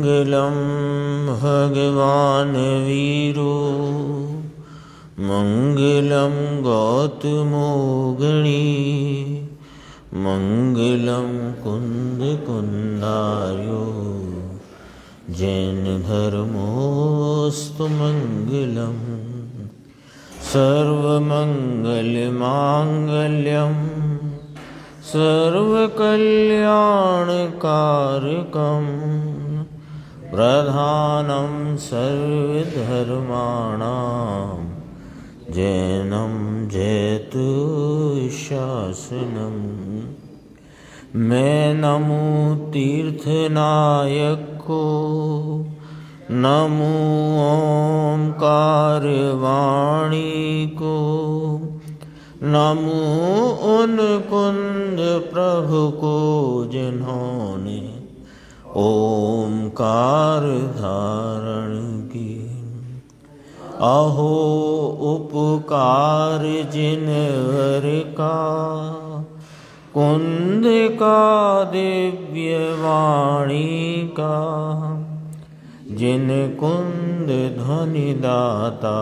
मङ्गलं भगवान् वीरो मङ्गलं गौतमोगणी मङ्गलं कुन्दकुन्दार्यो जैनधर्मोऽस्तु मङ्गलम् सर्वमङ्गलमाङ्गल्यं सर्वकल्याणकारकं प्रधानं सर्वधर्माणां जैनं जयतु शासनम्। मैं नमो तीर्थनायक को नमो ओंकार वाणी को नमो उन कुंद प्रभु को जिन्होंने ओंकार धारण की। अहो उपकार जिनवर का कुंद का दिव्य वाणी का जिन कुंद ध्वनि दाता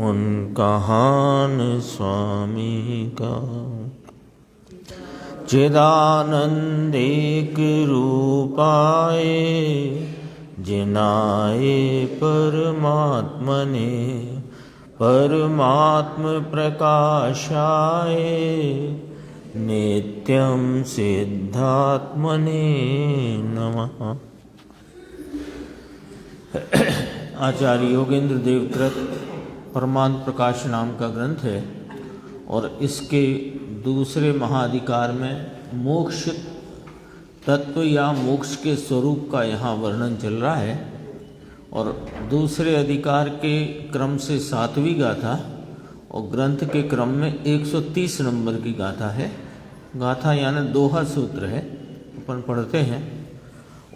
उनका हान स्वामी का। चिदानंदेक रूपाए जिनाए परमात्मने परमात्म प्रकाशाए नित्यं सिद्धात्मने नमः। आचार्य योगेंद्र देवकृत परमात्म प्रकाश नाम का ग्रंथ है और इसके दूसरे महाधिकार में मोक्ष तत्व या मोक्ष के स्वरूप का यहाँ वर्णन चल रहा है और दूसरे अधिकार के क्रम से 7वीं गाथा और ग्रंथ के क्रम में 130 नंबर की गाथा है। गाथा यानी दोहा सूत्र है, अपन पढ़ते हैं।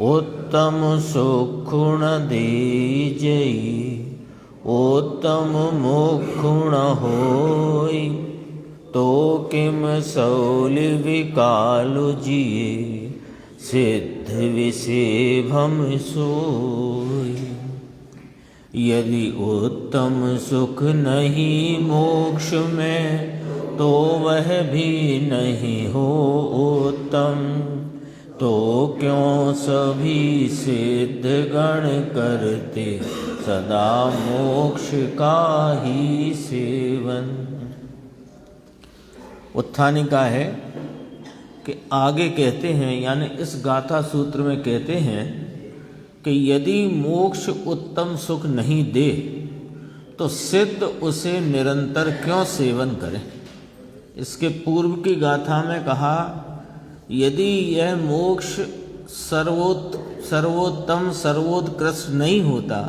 उत्तम सुखुण दीजई उत्तम मुखुण होई तो किम सौल विकालु जिये सिद्ध विसेभम सोई। यदि उत्तम सुख नहीं मोक्ष में तो वह भी नहीं हो उत्तम। तो क्यों सभी सिद्ध गण करते सदा मोक्ष का ही सेवन। उत्थानिका है कि आगे कहते हैं यानी इस गाथा सूत्र में कहते हैं कि यदि मोक्ष उत्तम सुख नहीं दे तो सिद्ध उसे निरंतर क्यों सेवन करें। इसके पूर्व की गाथा में कहा यदि यह मोक्ष सर्वोत्तम सर्वोत्कृष्ट नहीं होता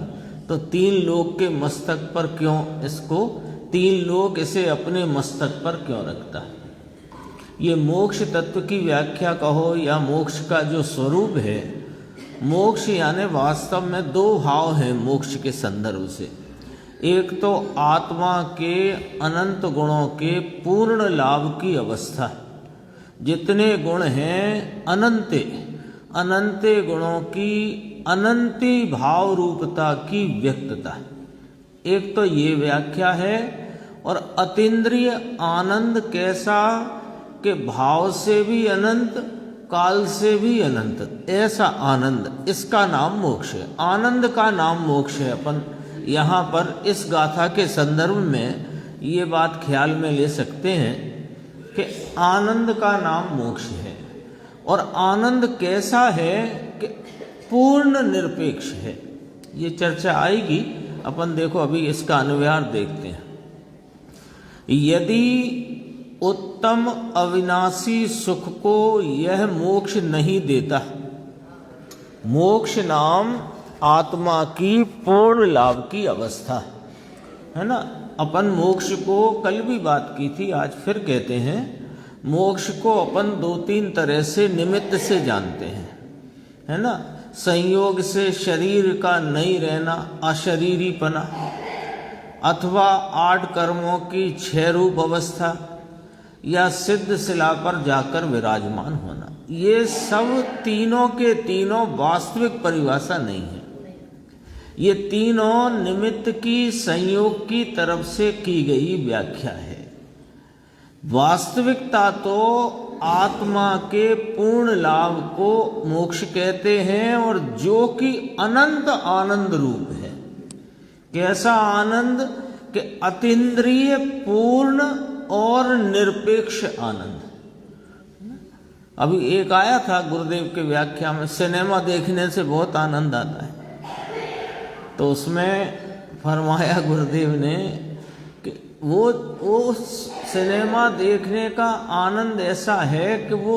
तो 3 लोक के मस्तक पर क्यों इसको 3 लोक इसे अपने मस्तक पर क्यों रखता। ये मोक्ष तत्व की व्याख्या कहो या मोक्ष का जो स्वरूप है, मोक्ष यानी वास्तव में 2 भाव हैं मोक्ष के संदर्भ से। एक तो आत्मा के अनंत गुणों के पूर्ण लाभ की अवस्था, जितने गुण हैं अनंते गुणों की अनंती भाव रूपता की व्यक्तता, एक तो ये व्याख्या है। और अतीन्द्रिय आनंद कैसा कि भाव से भी अनंत काल से भी अनंत, ऐसा आनंद, इसका नाम मोक्ष है। आनंद का नाम मोक्ष है। अपन यहाँ पर इस गाथा के संदर्भ में ये बात ख्याल में ले सकते हैं कि आनंद का नाम मोक्ष है। और आनंद कैसा है कि पूर्ण निरपेक्ष है। ये चर्चा आएगी, अपन देखो अभी इसका अनुव्यार देखते हैं। यदि उत्तम अविनाशी सुख को यह मोक्ष नहीं देता, मोक्ष नाम आत्मा की पूर्ण लाभ की अवस्था है ना। अपन मोक्ष को कल भी बात की थी, आज फिर कहते हैं। मोक्ष को अपन 2-3 तरह से निमित्त से जानते हैं, है ना। संयोग से शरीर का नहीं रहना, अशरीरीपना, अथवा 8 कर्मों की 6 रूप अवस्था, या सिद्ध शिला पर जाकर विराजमान होना, ये सब तीनों के तीनों वास्तविक परिभाषा नहीं है। ये तीनों निमित्त की संयोग की तरफ से की गई व्याख्या है। वास्तविकता तो आत्मा के पूर्ण लाभ को मोक्ष कहते हैं, और जो कि अनंत आनंद रूप है। कैसा आनंद? कि अतीन्द्रिय, पूर्ण और निरपेक्ष आनंद। अभी एक आया था गुरुदेव के व्याख्या में, सिनेमा देखने से बहुत आनंद आता है। तो उसमें फरमाया गुरुदेव ने कि वो सिनेमा देखने का आनंद ऐसा है कि वो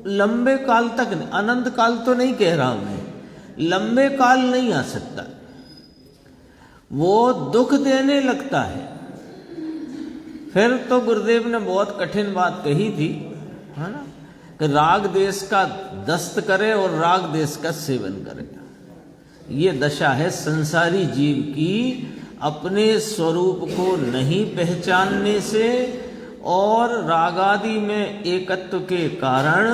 लंबे काल तक, अनंत काल तो नहीं कह रहा हूं मैं, लंबे काल नहीं आ सकता। वो दुख देने लगता है। फिर तो गुरुदेव ने बहुत कठिन बात कही थी, है ना, कि राग देश का दस्त करे और राग देश का सेवन करे। ये दशा है संसारी जीव की, अपने स्वरूप को नहीं पहचानने से और रागादि में एकत्व के कारण,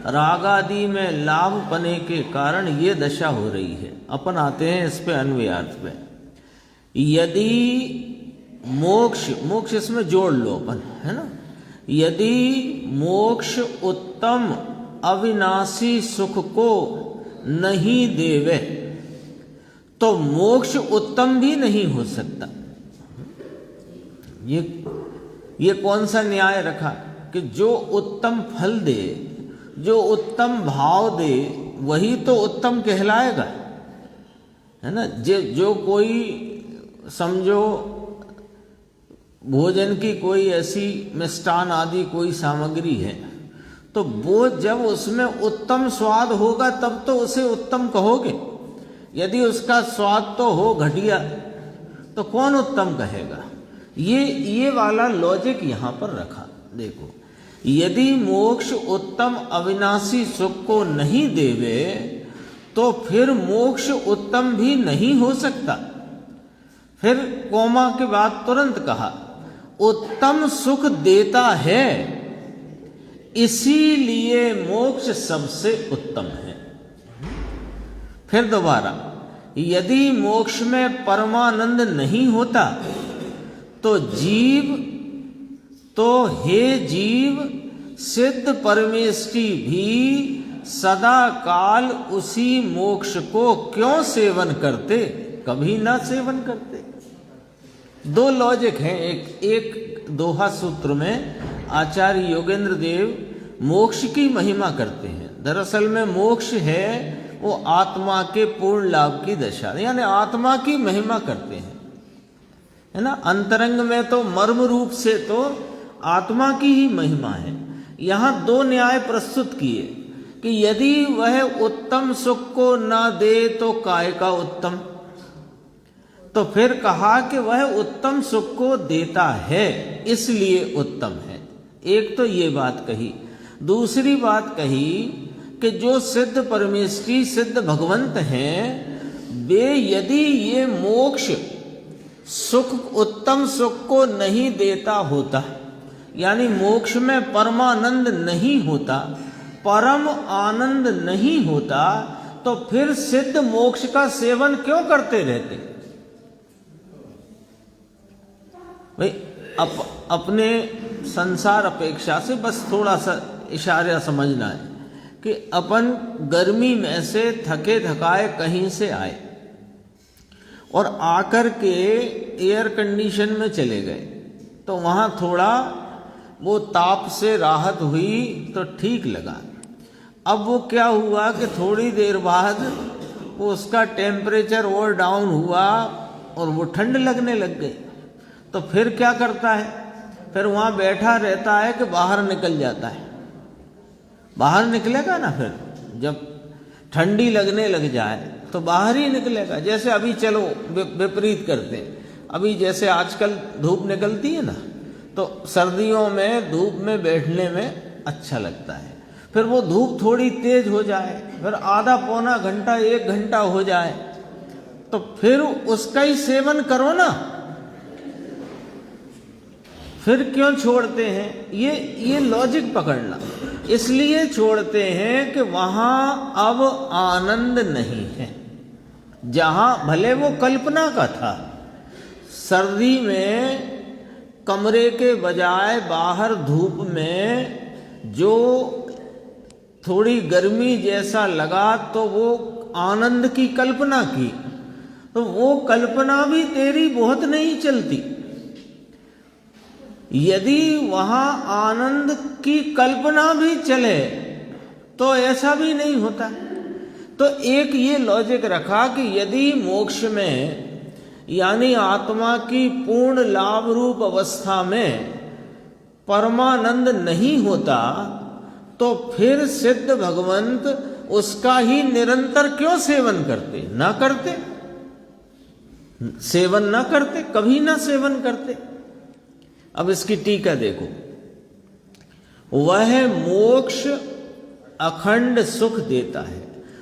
रागादि में लाभ पने के कारण ये दशा हो रही है। अपन आते हैं इस पे अन्वयार्थ पे। यदि मोक्ष इसमें जोड़ लो अपन, है ना, यदि मोक्ष उत्तम अविनाशी सुख को नहीं देवे तो मोक्ष उत्तम भी नहीं हो सकता। ये कौन सा न्याय रखा कि जो उत्तम फल दे, जो उत्तम भाव दे, वही तो उत्तम कहलाएगा, है ना। जो कोई समझो भोजन की कोई ऐसी मिष्टान आदि कोई सामग्री है, तो वो जब उसमें उत्तम स्वाद होगा तब तो उसे उत्तम कहोगे। यदि उसका स्वाद तो हो घटिया तो कौन उत्तम कहेगा। ये वाला लॉजिक यहाँ पर रखा। देखो, यदि मोक्ष उत्तम अविनाशी सुख को नहीं देवे तो फिर मोक्ष उत्तम भी नहीं हो सकता। फिर कोमा के बाद तुरंत कहा उत्तम सुख देता है, इसीलिए मोक्ष सबसे उत्तम है। फिर दोबारा, यदि मोक्ष में परमानंद नहीं होता तो हे जीव सिद्ध परमेष्टि भी सदा काल उसी मोक्ष को क्यों सेवन करते, कभी ना सेवन करते। दो लॉजिक हैं। एक दोहा सूत्र में आचार्य योगेंद्र देव मोक्ष की महिमा करते हैं। दरअसल में मोक्ष है वो आत्मा के पूर्ण लाभ की दशा, यानी आत्मा की महिमा करते हैं, है ना। अंतरंग में तो मर्म रूप से तो आत्मा की ही महिमा है। यहाँ दो न्याय प्रस्तुत किए कि यदि वह उत्तम सुख को ना दे तो काय का उत्तम, तो फिर कहा कि वह उत्तम सुख को देता है इसलिए उत्तम है। एक तो ये बात कही। दूसरी बात कही कि जो सिद्ध परमेष्टि, सिद्ध भगवंत हैं, वे यदि ये मोक्ष सुख, उत्तम सुख को नहीं देता होता, यानी मोक्ष में परमानंद नहीं होता, परम आनंद नहीं होता, तो फिर सिद्ध मोक्ष का सेवन क्यों करते रहते। भाई अपने संसार अपेक्षा से बस थोड़ा सा इशारा समझना है कि अपन गर्मी में से थके थकाए कहीं से आए और आकर के एयर कंडीशन में चले गए, तो वहाँ थोड़ा वो ताप से राहत हुई तो ठीक लगा। अब वो क्या हुआ कि थोड़ी देर बाद वो उसका टेम्परेचर और डाउन हुआ और वो ठंड लगने लग गई। तो फिर क्या करता है, फिर वहाँ बैठा रहता है कि बाहर निकल जाता है। बाहर निकलेगा ना, फिर जब ठंडी लगने लग जाए तो बाहर ही निकलेगा। जैसे अभी चलो विपरीत करते हैं, अभी जैसे आजकल धूप निकलती है ना, तो सर्दियों में धूप में बैठने में अच्छा लगता है। फिर वो धूप थोड़ी तेज हो जाए, फिर आधा पौना घंटा 1 घंटा हो जाए, तो फिर उसका ही सेवन करो ना, फिर क्यों छोड़ते हैं। ये लॉजिक पकड़ना। इसलिए छोड़ते हैं कि वहां अब आनंद नहीं है। जहां भले वो कल्पना का था, सर्दी में कमरे के बजाय बाहर धूप में जो थोड़ी गर्मी जैसा लगा तो वो आनंद की कल्पना की, तो वो कल्पना भी तेरी बहुत नहीं चलती। यदि वहां आनंद की कल्पना भी चले तो ऐसा भी नहीं होता। तो एक ये लॉजिक रखा कि यदि मोक्ष में यानी आत्मा की पूर्ण लाभ रूप अवस्था में परमानंद नहीं होता तो फिर सिद्ध भगवंत उसका ही निरंतर क्यों सेवन करते? ना करते, सेवन ना करते, कभी ना सेवन करते। अब इसकी टीका देखो, वह मोक्ष अखंड सुख देता है।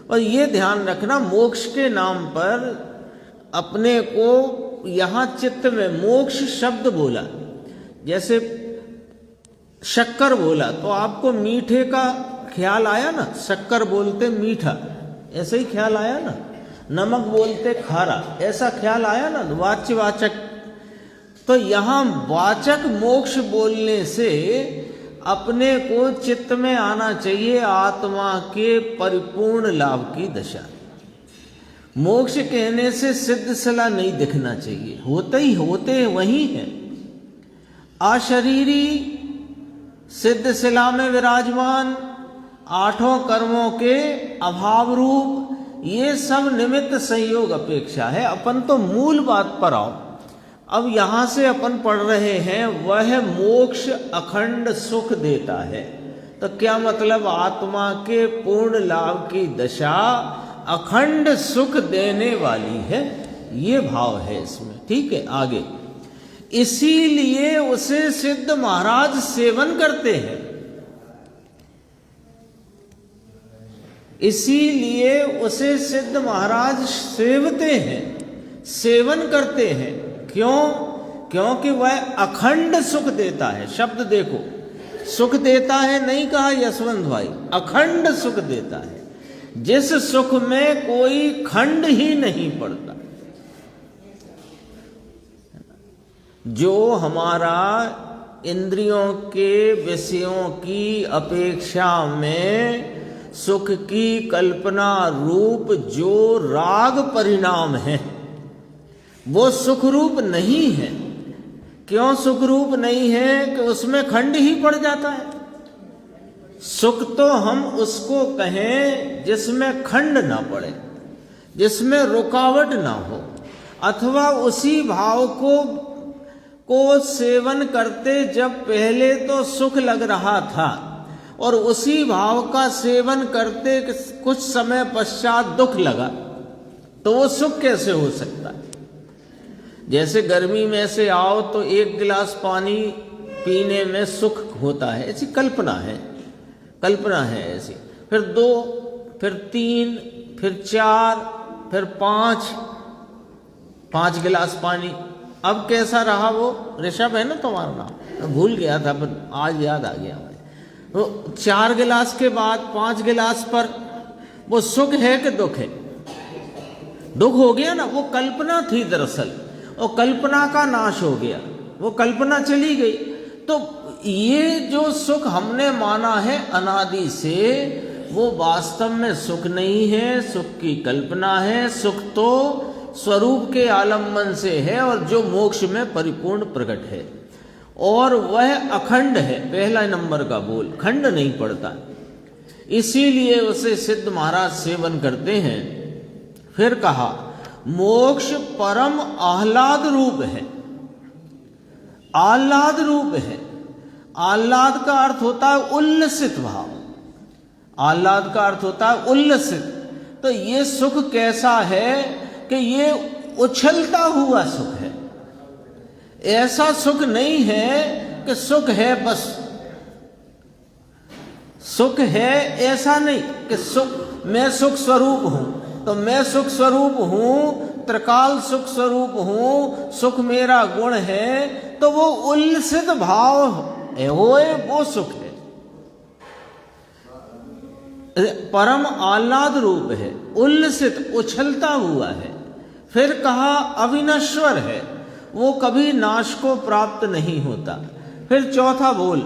और ये ध्यान रखना, मोक्ष के नाम पर अपने को यहां चित्त में मोक्ष शब्द बोला, जैसे शक्कर बोला तो आपको मीठे का ख्याल आया ना, शक्कर बोलते मीठा, ऐसे ही ख्याल आया ना। नमक बोलते खारा, ऐसा ख्याल आया ना, वाच्यवाचक। तो यहां वाचक मोक्ष बोलने से अपने को चित्त में आना चाहिए आत्मा के परिपूर्ण लाभ की दशा। मोक्ष कहने से सिद्ध सला नहीं दिखना चाहिए, होते वही है। अशरीरी सिद्ध शिला में विराजमान, आठों कर्मों के अभाव रूप, ये सब निमित्त संयोग अपेक्षा है। अपन तो मूल बात पर आओ। अब यहां से अपन पढ़ रहे हैं वह मोक्ष अखंड सुख देता है, तो क्या मतलब? आत्मा के पूर्ण लाभ की दशा अखंड सुख देने वाली है, ये भाव है इसमें। ठीक है, आगे। इसीलिए उसे सिद्ध महाराज सेवन करते हैं, इसीलिए उसे सिद्ध महाराज सेवते हैं, सेवन करते हैं। क्यों? क्योंकि वह अखंड सुख देता है। शब्द देखो, सुख देता है नहीं कहा यशवंत भाई, अखंड सुख देता है, जिस सुख में कोई खंड ही नहीं पड़ता। जो हमारा इंद्रियों के विषयों की अपेक्षा में सुख की कल्पना रूप जो राग परिणाम है, वो सुख रूप नहीं है। क्यों सुख रूप नहीं है? कि उसमें खंड ही पड़ जाता है। सुख तो हम उसको कहें जिसमें खंड ना पड़े, जिसमें रुकावट ना हो, अथवा उसी भाव को सेवन करते जब पहले तो सुख लग रहा था और उसी भाव का सेवन करते कुछ समय पश्चात दुख लगा, तो वो सुख कैसे हो सकता है? जैसे गर्मी में से आओ तो एक गिलास पानी पीने में सुख होता है, ऐसी कल्पना है, कल्पना है ऐसी। फिर 2, फिर 3, फिर 4, फिर 5 गिलास पानी। अब कैसा रहा वो? ऋषभ है ना तुम्हारा नाम, मैं भूल गया था पर आज याद आ गया। तो 4 गिलास के बाद 5 गिलास पर वो सुख है कि दुख है? दुख हो गया ना। वो कल्पना थी दरअसल, और कल्पना का नाश हो गया, वो कल्पना चली गई। तो ये जो सुख हमने माना है अनादि से, वो वास्तव में सुख नहीं है, सुख की कल्पना है। सुख तो स्वरूप के आलम्बन से है और जो मोक्ष में परिपूर्ण प्रकट है, और वह अखंड है। पहला नंबर का बोल, खंड नहीं पड़ता, इसीलिए उसे सिद्ध महाराज सेवन करते हैं। फिर कहा मोक्ष परम आह्लाद रूप है, आह्लाद रूप है। आह्लाद का अर्थ होता है उल्लसित भाव, आह्लाद का अर्थ होता है उल्लसित। तो ये सुख कैसा है कि ये उछलता हुआ सुख है। ऐसा सुख नहीं है कि सुख है बस, सुख है ऐसा नहीं कि सुख मैं सुख स्वरूप हूं, तो मैं सुख स्वरूप हूं, त्रिकाल सुख स्वरूप हूं, सुख मेरा गुण है, तो वो उल्लसित भाव है, वो सुख है। परम आह्लाद रूप है, उल्लसित उछलता हुआ है। फिर कहा अविनश्वर है, वो कभी नाश को प्राप्त नहीं होता। फिर चौथा बोल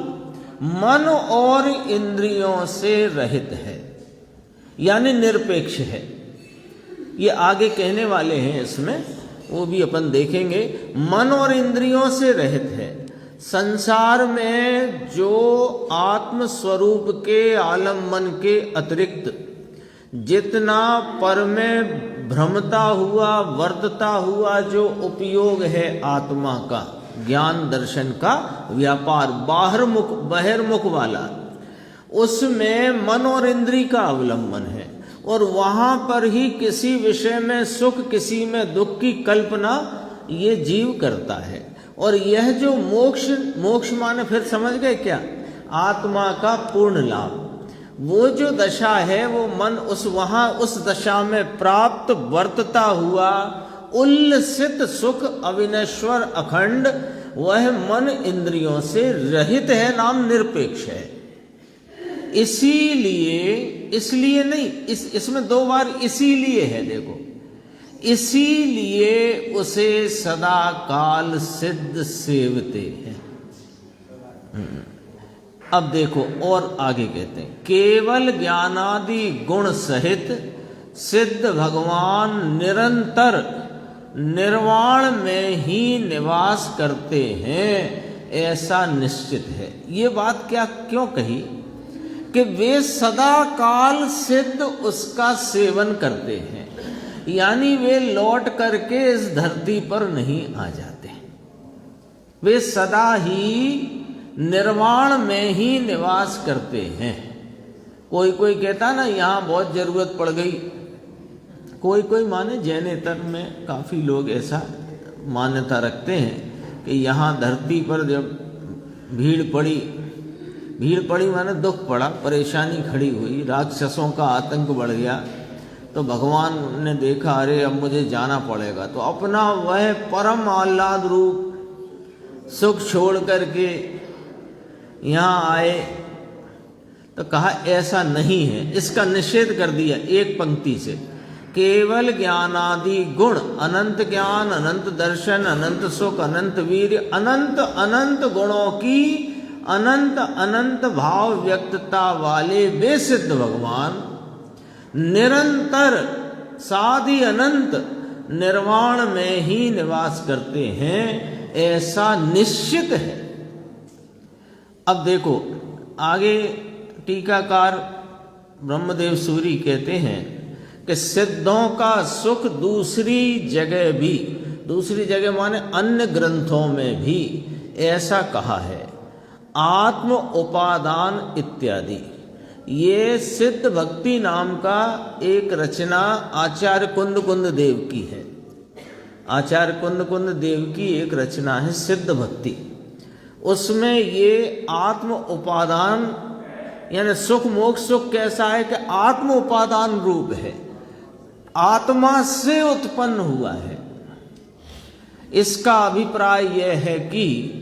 मन और इंद्रियों से रहित है, यानी निरपेक्ष है। ये आगे कहने वाले हैं, इसमें वो भी अपन देखेंगे। मन और इंद्रियों से रहित है। संसार में जो आत्म स्वरूप के आलम्बन के अतिरिक्त जितना पर में भ्रमता हुआ वर्तता हुआ जो उपयोग है आत्मा का, ज्ञान दर्शन का व्यापार बहिर्मुख वाला, उसमें मन और इंद्री का अवलंबन है। और वहां पर ही किसी विषय में सुख, किसी में दुख की कल्पना ये जीव करता है। और यह जो मोक्ष माने फिर समझ गए क्या, आत्मा का पूर्ण लाभ, वो जो दशा है वो मन उस दशा में प्राप्त वर्तता हुआ उल्लसित सुख अविनश्वर अखंड, वह मन इंद्रियों से रहित है, नाम निरपेक्ष है। इसलिए नहीं, इसमें दो बार इसीलिए है, देखो, इसीलिए उसे सदा काल सिद्ध सेवते हैं। अब देखो और आगे कहते हैं, केवल ज्ञानादि गुण सहित सिद्ध भगवान निरंतर निर्वाण में ही निवास करते हैं, ऐसा निश्चित है। ये बात क्यों कही कि वे सदा काल सिद्ध उसका सेवन करते हैं, यानी वे लौट करके इस धरती पर नहीं आ जाते, वे सदा ही निर्वाण में ही निवास करते हैं। कोई कहता ना यहाँ बहुत जरूरत पड़ गई, कोई माने जैनेतर में काफी लोग ऐसा मान्यता रखते हैं कि यहाँ धरती पर जब भीड़ पड़ी माने दुख पड़ा, परेशानी खड़ी हुई, राक्षसों का आतंक बढ़ गया, तो भगवान ने देखा अरे अब मुझे जाना पड़ेगा, तो अपना वह परम आह्लाद रूप सुख छोड़ करके यहाँ आए। तो कहा ऐसा नहीं है, इसका निषेध कर दिया एक पंक्ति से, केवल ज्ञानादि गुण, अनंत ज्ञान, अनंत दर्शन, अनंत सुख, अनंत वीर्य, अनंत अनंत गुणों की अनंत अनंत भाव व्यक्तता वाले वे सिद्ध भगवान निरंतर साधि अनंत निर्वाण में ही निवास करते हैं, ऐसा निश्चित है। अब देखो आगे टीकाकार ब्रह्मदेव सूरी कहते हैं कि सिद्धों का सुख दूसरी जगह माने अन्य ग्रंथों में भी ऐसा कहा है, आत्म उपादान इत्यादि। ये सिद्ध भक्ति नाम का एक रचना आचार्य कुंद देव की है। आचार्य कुंद देव की एक रचना है सिद्ध भक्ति। उसमें ये आत्म उपादान यानी सुख मोक्ष, सुख कैसा है कि आत्म उपादान रूप है, आत्मा से उत्पन्न हुआ है। इसका अभिप्राय यह है कि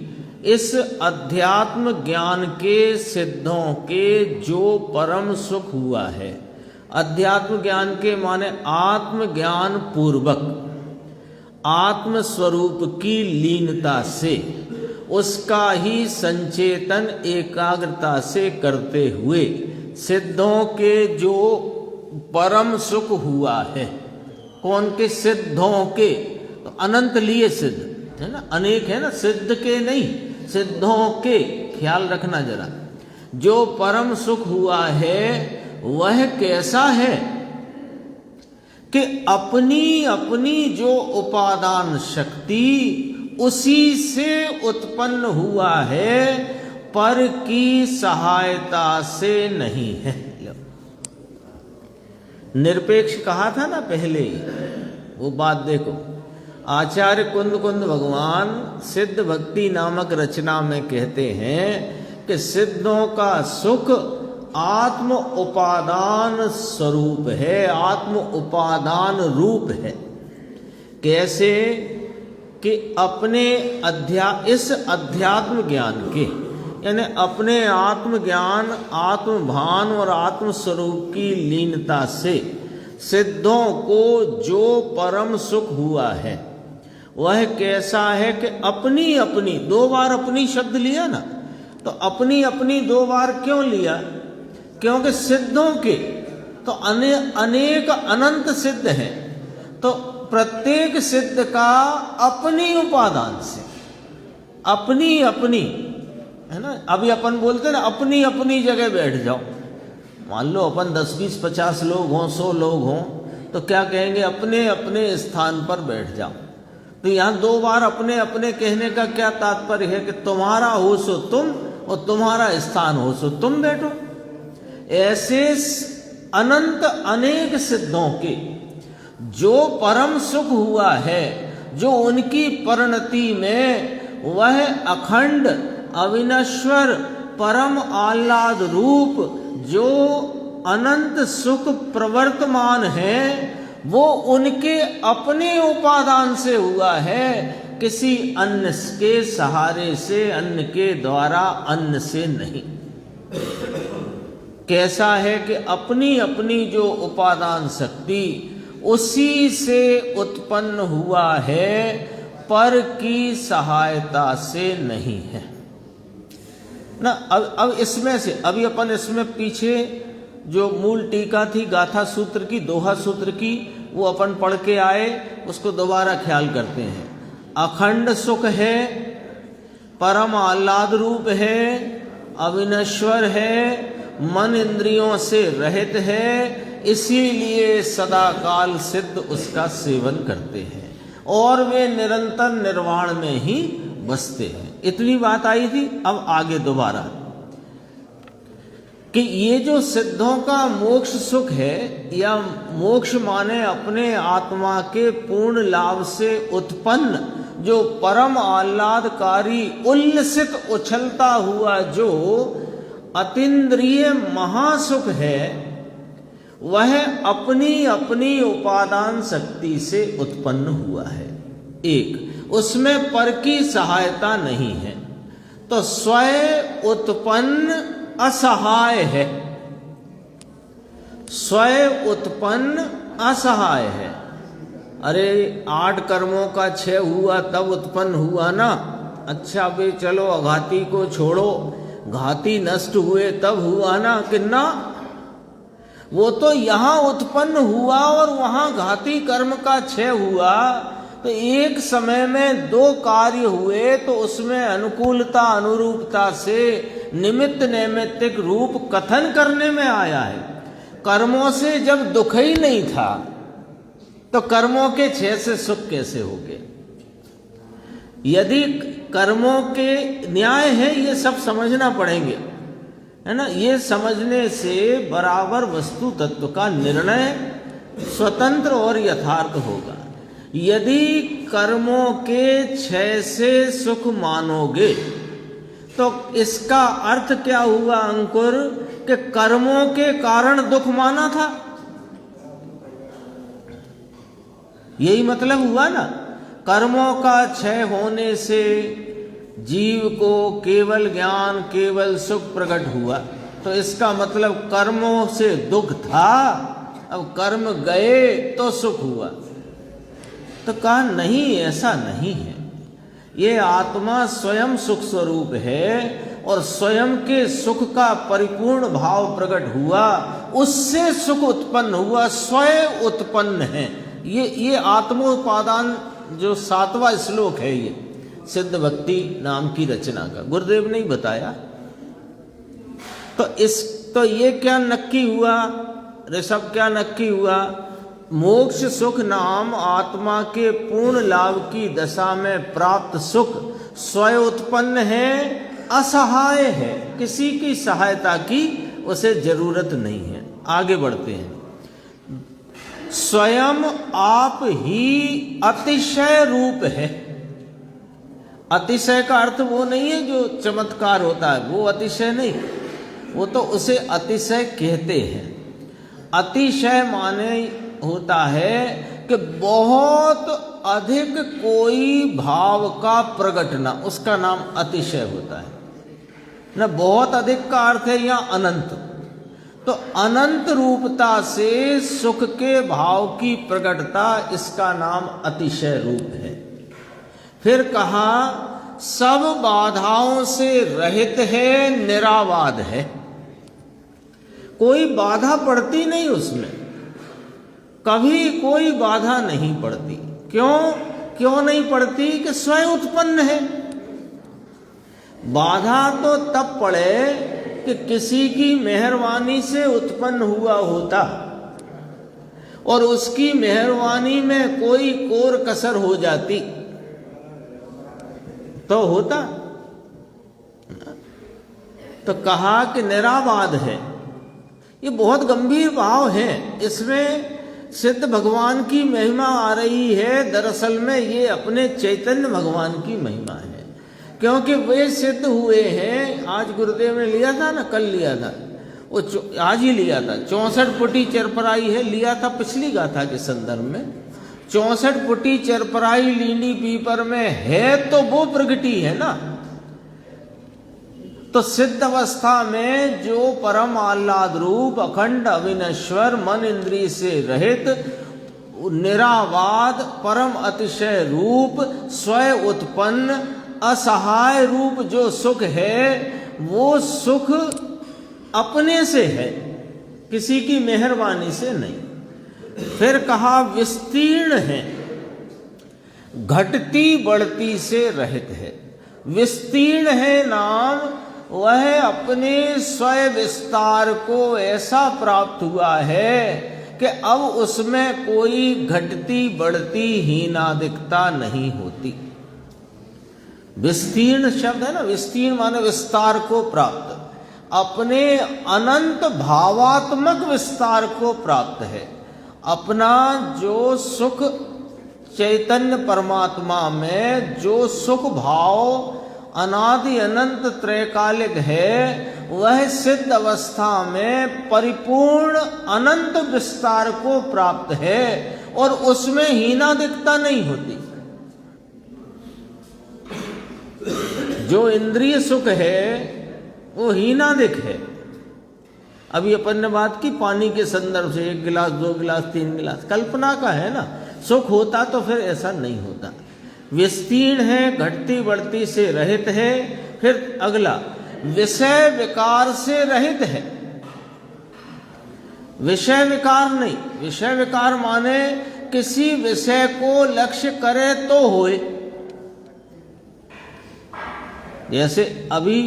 इस अध्यात्म ज्ञान के सिद्धों के जो परम सुख हुआ है, अध्यात्म ज्ञान के माने आत्म ज्ञान पूर्वक आत्म स्वरूप की लीनता से, उसका ही संचेतन एकाग्रता से करते हुए सिद्धों के जो परम सुख हुआ है, कौन के? सिद्धों के। तो अनंत लिए सिद्ध है ना, अनेक है ना, सिद्ध के नहीं, सिद्धों के, ख्याल रखना जरा। जो परम सुख हुआ है वह कैसा है कि अपनी अपनी जो उपादान शक्ति उसी से उत्पन्न हुआ है, पर की सहायता से नहीं है। निरपेक्ष कहा था ना पहले ही, वो बात देखो। आचार्य कुंद भगवान सिद्ध भक्ति नामक रचना में कहते हैं कि सिद्धों का सुख आत्म उपादान स्वरूप है, आत्म उपादान रूप है। कैसे कि अपने इस अध्यात्म ज्ञान के यानी अपने आत्मज्ञान, आत्मभान और आत्मस्वरूप की लीनता से सिद्धों को जो परम सुख हुआ है वह कैसा है कि अपनी अपनी, 2 बार अपनी शब्द लिया ना, तो अपनी अपनी 2 बार क्यों लिया? क्योंकि सिद्धों के तो अनेक अनंत सिद्ध हैं, तो प्रत्येक सिद्ध का अपनी उपादान से अपनी अपनी, है ना। अभी अपन बोलते हैं ना अपनी अपनी जगह बैठ जाओ। मान लो अपन 10, 20, 50 लोग हों, 100 लोग हों, तो क्या कहेंगे? अपने अपने स्थान पर बैठ जाओ। तो यहाँ 2 बार अपने अपने कहने का क्या तात्पर्य है? कि तुम्हारा हो सो तुम और तुम्हारा स्थान हो सो तुम बैठो। ऐसे अनंत अनेक सिद्धों के जो परम सुख हुआ है, जो उनकी परिणति में वह अखंड अविनश्वर परम आह्लाद रूप जो अनंत सुख प्रवर्तमान है, वो उनके अपने उपादान से हुआ है, किसी अन्य के सहारे से, अन्य के द्वारा, अन्य से नहीं। कैसा है कि अपनी अपनी जो उपादान शक्ति उसी से उत्पन्न हुआ है, पर की सहायता से नहीं है ना। अब इसमें से अभी अपन इसमें पीछे जो मूल टीका थी गाथा सूत्र की, दोहा सूत्र की, वो अपन पढ़ के आए, उसको दोबारा ख्याल करते हैं। अखंड सुख है, परम आह्लाद रूप है, अविनश्वर है, मन इंद्रियों से रहित है, इसीलिए सदा काल सिद्ध उसका सेवन करते हैं और वे निरंतर निर्वाण में ही बसते हैं। इतनी बात आई थी। अब आगे दोबारा कि ये जो सिद्धों का मोक्ष सुख है, या मोक्ष माने अपने आत्मा के पूर्ण लाभ से उत्पन्न जो परम आह्लादकारी उल्लसित उछलता हुआ जो अतीन्द्रिय महासुख है, वह अपनी अपनी उपादान शक्ति से उत्पन्न हुआ है। एक, उसमें पर की सहायता नहीं है, तो स्वयं उत्पन्न असहाय है, स्वयं उत्पन्न असहाय है। अरे 8 कर्मों का 6 हुआ तब उत्पन्न हुआ ना। अच्छा बे चलो अघाती को छोड़ो, घाती नष्ट हुए तब हुआ ना, कि ना, वो तो यहां उत्पन्न हुआ और वहां घाती कर्म का 6 हुआ। तो एक समय में 2 कार्य हुए, तो उसमें अनुकूलता अनुरूपता से निमित्त नैमित्तिक रूप कथन करने में आया है। कर्मों से जब दुख ही नहीं था, तो कर्मों के 6 से सुख कैसे हो गए? यदि कर्मों के न्याय है, ये सब समझना पड़ेंगे, है ना। ये समझने से बराबर वस्तु तत्व का निर्णय स्वतंत्र और यथार्थ होगा। यदि कर्मों के 6 से सुख मानोगे, तो इसका अर्थ क्या हुआ अंकुर? कि कर्मों के कारण दुख माना था, यही मतलब हुआ ना। कर्मों का क्षय होने से जीव को केवल ज्ञान, केवल सुख प्रकट हुआ, तो इसका मतलब कर्मों से दुख था, अब कर्म गए तो सुख हुआ। तो कहा नहीं, ऐसा नहीं है। ये आत्मा स्वयं सुख स्वरूप है और स्वयं के सुख का परिपूर्ण भाव प्रकट हुआ, उससे सुख उत्पन्न हुआ, स्वयं उत्पन्न है। ये आत्मोपादान जो 7वां श्लोक है, ये सिद्ध भक्ति नाम की रचना का गुरुदेव ने ही बताया। तो ये क्या नक्की हुआ ऋषभ, क्या नक्की हुआ? मोक्ष सुख नाम आत्मा के पूर्ण लाभ की दशा में प्राप्त सुख स्वयं उत्पन्न है, असहाय है, किसी की सहायता की उसे जरूरत नहीं है। आगे बढ़ते हैं। स्वयं आप ही अतिशय रूप है। अतिशय का अर्थ वो नहीं है जो चमत्कार होता है, वो अतिशय नहीं, वो तो उसे अतिशय कहते हैं। अतिशय माने होता है कि बहुत अधिक कोई भाव का प्रगटना, उसका नाम अतिशय होता है। न बहुत अधिक का अर्थ है यहाँ अनंत। तो अनंत रूपता से सुख के भाव की प्रकटता, इसका नाम अतिशय रूप है। फिर कहा सब बाधाओं से रहित है, निराबाध है, कोई बाधा पड़ती नहीं उसमें, कभी कोई बाधा नहीं पड़ती। क्यों नहीं पड़ती? कि स्वयं उत्पन्न है। बाधा तो तब पड़े कि किसी की मेहरबानी से उत्पन्न हुआ होता और उसकी मेहरबानी में कोई कोर कसर हो जाती तो होता। तो कहा कि निराबाध है। ये बहुत गंभीर भाव है, इसमें सिद्ध भगवान की महिमा आ रही है। दरअसल में ये अपने चैतन्य भगवान की महिमा है, क्योंकि वे सिद्ध हुए हैं। आज गुरुदेव ने लिया था ना, कल लिया था, वो आज ही लिया था। 64 पुटी चरपराई है, लिया था पिछली गाथा के संदर्भ में। 64 पुटी चरपराई लीनी पीपर में है, तो वो प्रगति है ना। तो सिद्ध अवस्था में जो परम आह्लाद रूप, अखंड अविनश्वर, मन इंद्रिय से रहित, निराबाद, परम अतिशय रूप, स्वयं उत्पन्न, असहाय रूप जो सुख है, वो सुख अपने से है, किसी की मेहरबानी से नहीं। फिर कहा विस्तीर्ण है, घटती बढ़ती से रहित है। विस्तीर्ण है नाम, वह अपने स्वयं विस्तार को ऐसा प्राप्त हुआ है कि अब उसमें कोई घटती बढ़ती हीनादिकता नहीं होती। विस्तीर्ण शब्द है ना, विस्तीर्ण माने विस्तार को प्राप्त, अपने अनंत भावात्मक विस्तार को प्राप्त है। अपना जो सुख चैतन्य परमात्मा में जो सुख भाव अनादि अनंत त्रैकालिक है, वह सिद्ध अवस्था में परिपूर्ण अनंत विस्तार को प्राप्त है और उसमें हीनादिकता नहीं होती। जो इंद्रिय सुख है वो हीनादिक है। अभी अपन ने बात की पानी के संदर्भ से, 1 गिलास 2 गिलास 3 गिलास, कल्पना का है ना। सुख होता तो फिर ऐसा नहीं होता। विस्तीर्ण है, घटती बढ़ती से रहित है। फिर अगला विषय विकार से रहित है। विषय विकार नहीं, विषय विकार माने किसी विषय को लक्ष्य करे तो होए। जैसे अभी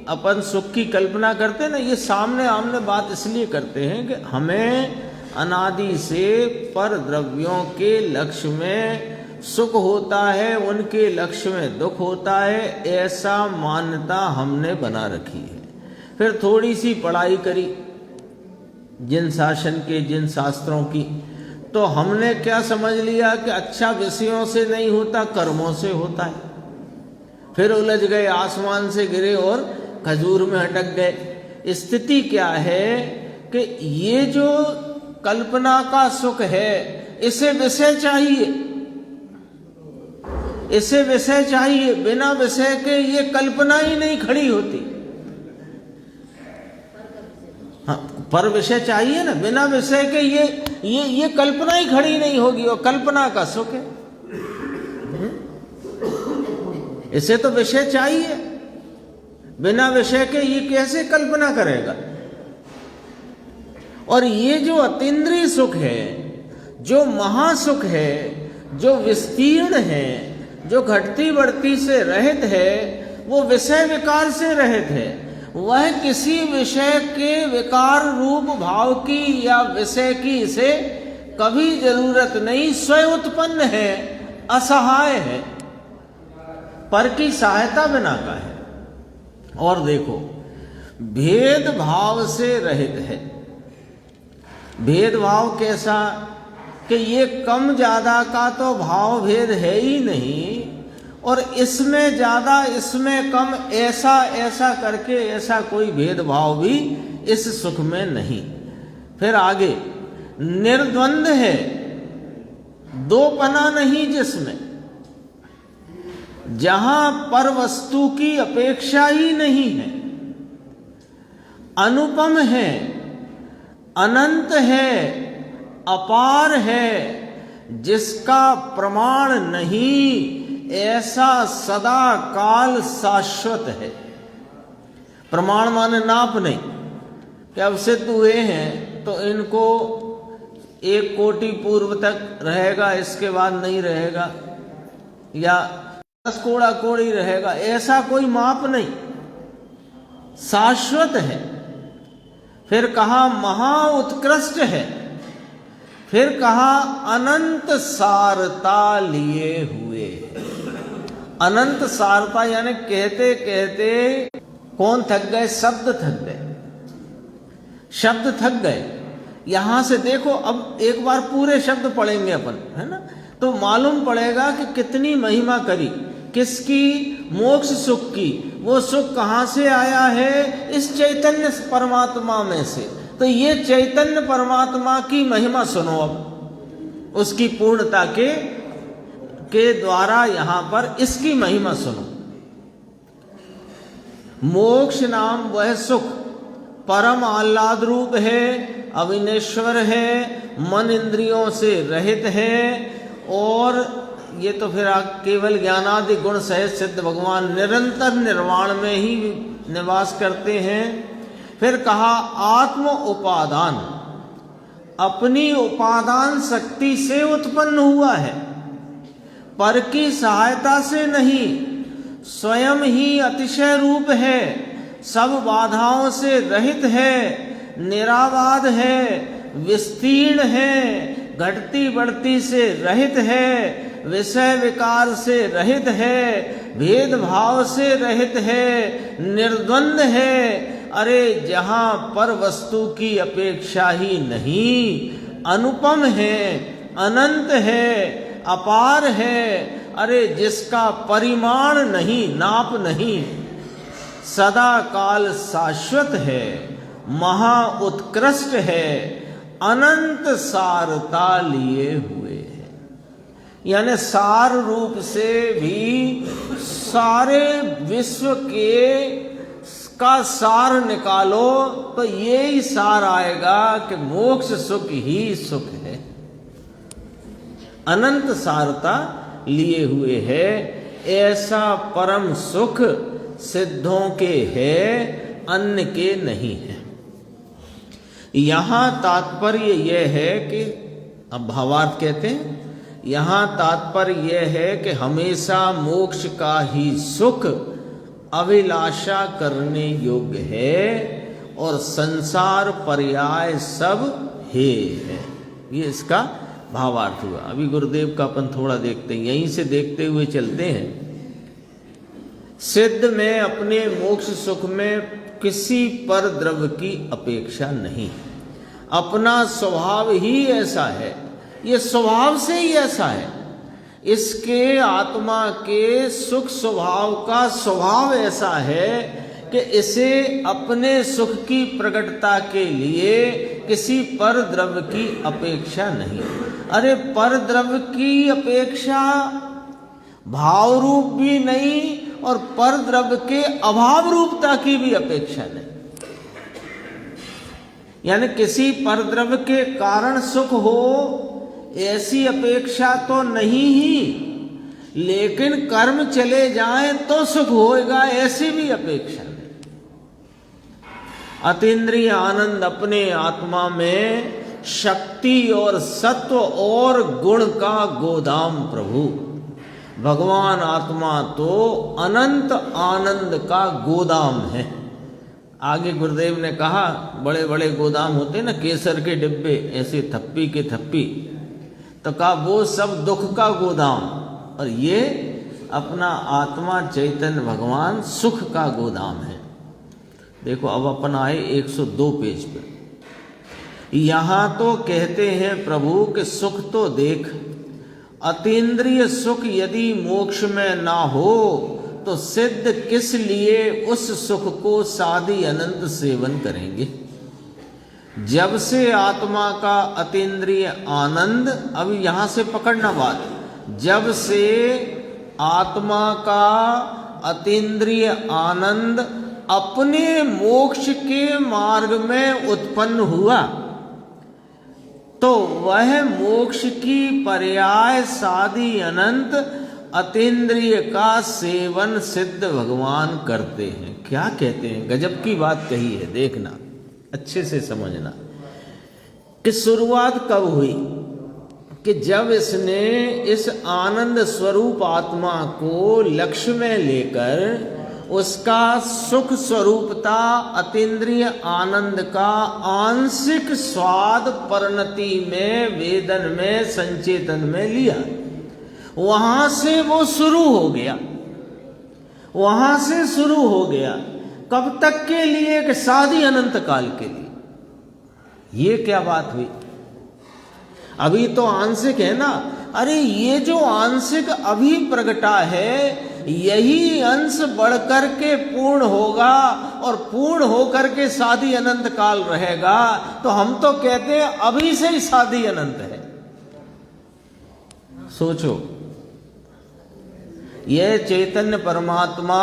अपन सुख की कल्पना करते हैं ना, ये सामने आमने बात इसलिए करते हैं कि हमें अनादि से पर द्रव्यों के लक्ष्य में सुख होता है, उनके लक्ष्य में दुख होता है, ऐसा मान्यता हमने बना रखी है। फिर थोड़ी सी पढ़ाई करी जिन शासन के, जिन शास्त्रों की, तो हमने क्या समझ लिया कि अच्छा विषयों से नहीं होता, कर्मों से होता है। फिर उलझ गए, आसमान से गिरे और खजूर में अटक गए। स्थिति क्या है कि ये जो कल्पना का सुख है, इसे विषय चाहिए, इसे विषय चाहिए। बिना विषय के ये कल्पना ही नहीं खड़ी होती। हाँ, पर विषय चाहिए ना, बिना विषय के ये कल्पना ही खड़ी नहीं होगी। और कल्पना का सुख है, इसे तो विषय चाहिए। बिना विषय के ये कैसे कल्पना करेगा? और ये जो अतीन्द्रिय सुख है, जो महासुख है, जो विस्तीर्ण है, जो घटती बढ़ती से रहित है, वो विषय विकार से रहित है। वह किसी विषय के विकार रूप भाव की या विषय की इसे कभी जरूरत नहीं, स्वयं उत्पन्न है, असहाय है, पर की सहायता बिना का है। और देखो, भेदभाव से रहित है। भेदभाव कैसा कि ये कम ज्यादा का तो भाव भेद है ही नहीं, और इसमें ज्यादा इसमें कम ऐसा करके ऐसा कोई भेदभाव भी इस सुख में नहीं। फिर आगे निर्द्वंद है, दोपना नहीं जिसमें, जहां पर वस्तु की अपेक्षा ही नहीं है। अनुपम है, अनंत है, अपार है, जिसका प्रमाण नहीं, ऐसा सदा काल शाश्वत है। प्रमाण माने नाप नहीं कि अब सिद्ध हुए हैं तो इनको 1 कोटि पूर्व तक रहेगा, इसके बाद नहीं रहेगा, या 10 कोड़ा कोड़ी रहेगा, ऐसा कोई माप नहीं, शाश्वत है। फिर कहा महा उत्कृष्ट है, फिर कहा अनंत सारता लिए हुए। अनंत सारता यानी कहते कहते कौन थक गए? शब्द थक गए, शब्द थक गए। यहां से देखो, अब एक बार पूरे शब्द पढ़ेंगे अपन, है ना, तो मालूम पड़ेगा कि कितनी महिमा करी किसकी? मोक्ष सुख की। वो सुख कहां से आया है? इस चैतन्य परमात्मा में से। तो ये चैतन्य परमात्मा की महिमा सुनो अब, उसकी पूर्णता के द्वारा यहां पर इसकी महिमा सुनो। मोक्ष नाम वह सुख परम आह्लाद रूप है, अविनेश्वर है, मन इंद्रियों से रहित है, और ये तो फिर केवल ज्ञानादि गुण सहित सिद्ध भगवान निरंतर निर्वाण में ही निवास करते हैं। फिर कहा आत्म उपादान, अपनी उपादान शक्ति से उत्पन्न हुआ है, पर की सहायता से नहीं, स्वयं ही अतिशय रूप है, सब बाधाओं से रहित है, निराबाध है, विस्तीर्ण है, घटती बढ़ती से रहित है, विषय विकार से रहित है, भेदभाव से रहित है, निर्द्वंद है। अरे जहां पर वस्तु की अपेक्षा ही नहीं, अनुपम है, अनंत है, अपार है, अरे जिसका परिमाण नहीं, नाप नहीं, सदा काल शाश्वत है, महा उत्कृष्ट है, अनंत सारता लिए हुए है। यानी सार रूप से भी सारे विश्व का सार निकालो तो ये ही सार आएगा कि मोक्ष सुख ही सुख है। अनंत सारता लिए हुए है, ऐसा परम सुख सिद्धों के है, अन्य के नहीं है। यहां तात्पर्य यह है कि, अब भावार्थ कहते हैं, यहां तात्पर्य यह है कि हमेशा मोक्ष का ही सुख अभिलाषा करने योग्य है, और संसार पर्याय सब हे है। ये इसका भावार्थ हुआ। अभी गुरुदेव का अपन थोड़ा देखते हैं, यहीं से देखते हुए चलते हैं। सिद्ध में अपने मोक्ष सुख में किसी पर द्रव्य की अपेक्षा नहीं, अपना स्वभाव ही ऐसा है, ये स्वभाव से ही ऐसा है। इसके आत्मा के सुख स्वभाव का स्वभाव ऐसा है कि इसे अपने सुख की प्रकटता के लिए किसी पर द्रव्य की अपेक्षा नहीं। अरे पर द्रव्य की अपेक्षा भाव रूप भी नहीं, और पर द्रव्य के अभाव रूपता की भी अपेक्षा नहीं। यानी किसी पर द्रव्य के कारण सुख हो ऐसी अपेक्षा तो नहीं ही, लेकिन कर्म चले जाएं तो सुख होएगा ऐसी भी अपेक्षा नहीं। अतीन्द्रिय आनंद अपने आत्मा में शक्ति और सत्व और गुण का गोदाम प्रभु भगवान आत्मा तो अनंत आनंद का गोदाम है। आगे गुरुदेव ने कहा बड़े बड़े गोदाम होते ना, केसर के डिब्बे ऐसे थप्पी के थप्पी, तो कहा वो सब दुख का गोदाम, और ये अपना आत्मा चैतन्य भगवान सुख का गोदाम है। देखो अब अपन आए 102 पेज पे। यहां तो कहते हैं प्रभु कि सुख तो देख, अतीन्द्रिय सुख यदि मोक्ष में ना हो तो सिद्ध किस लिए उस सुख को साधी अनंत सेवन करेंगे। जब से आत्मा का अतीन्द्रिय आनंद, अब यहां से पकड़ना बात, जब से आत्मा का अतीन्द्रिय आनंद अपने मोक्ष के मार्ग में उत्पन्न हुआ तो वह मोक्ष की पर्याय साधी अनंत अतीन्द्रिय का सेवन सिद्ध भगवान करते हैं। क्या कहते हैं, गजब की बात कही है, देखना अच्छे से समझना कि शुरुआत कब हुई कि जब इसने इस आनंद स्वरूप आत्मा को लक्ष्य में लेकर उसका सुख स्वरूपता अतीन्द्रिय आनंद का आंशिक स्वाद परिणति में वेदन में संचेतन में लिया, वहां से वो शुरू हो गया, वहां से शुरू हो गया। कब तक के लिए? कि साधी अनंत काल के लिए। ये क्या बात हुई? अभी तो आंशिक है ना। अरे ये जो आंशिक अभी प्रगटा है यही अंश बढ़कर के पूर्ण होगा और पूर्ण होकर के साधी अनंत काल रहेगा। तो हम तो कहते हैं अभी से ही साधी अनंत है। सोचो, यह चैतन्य परमात्मा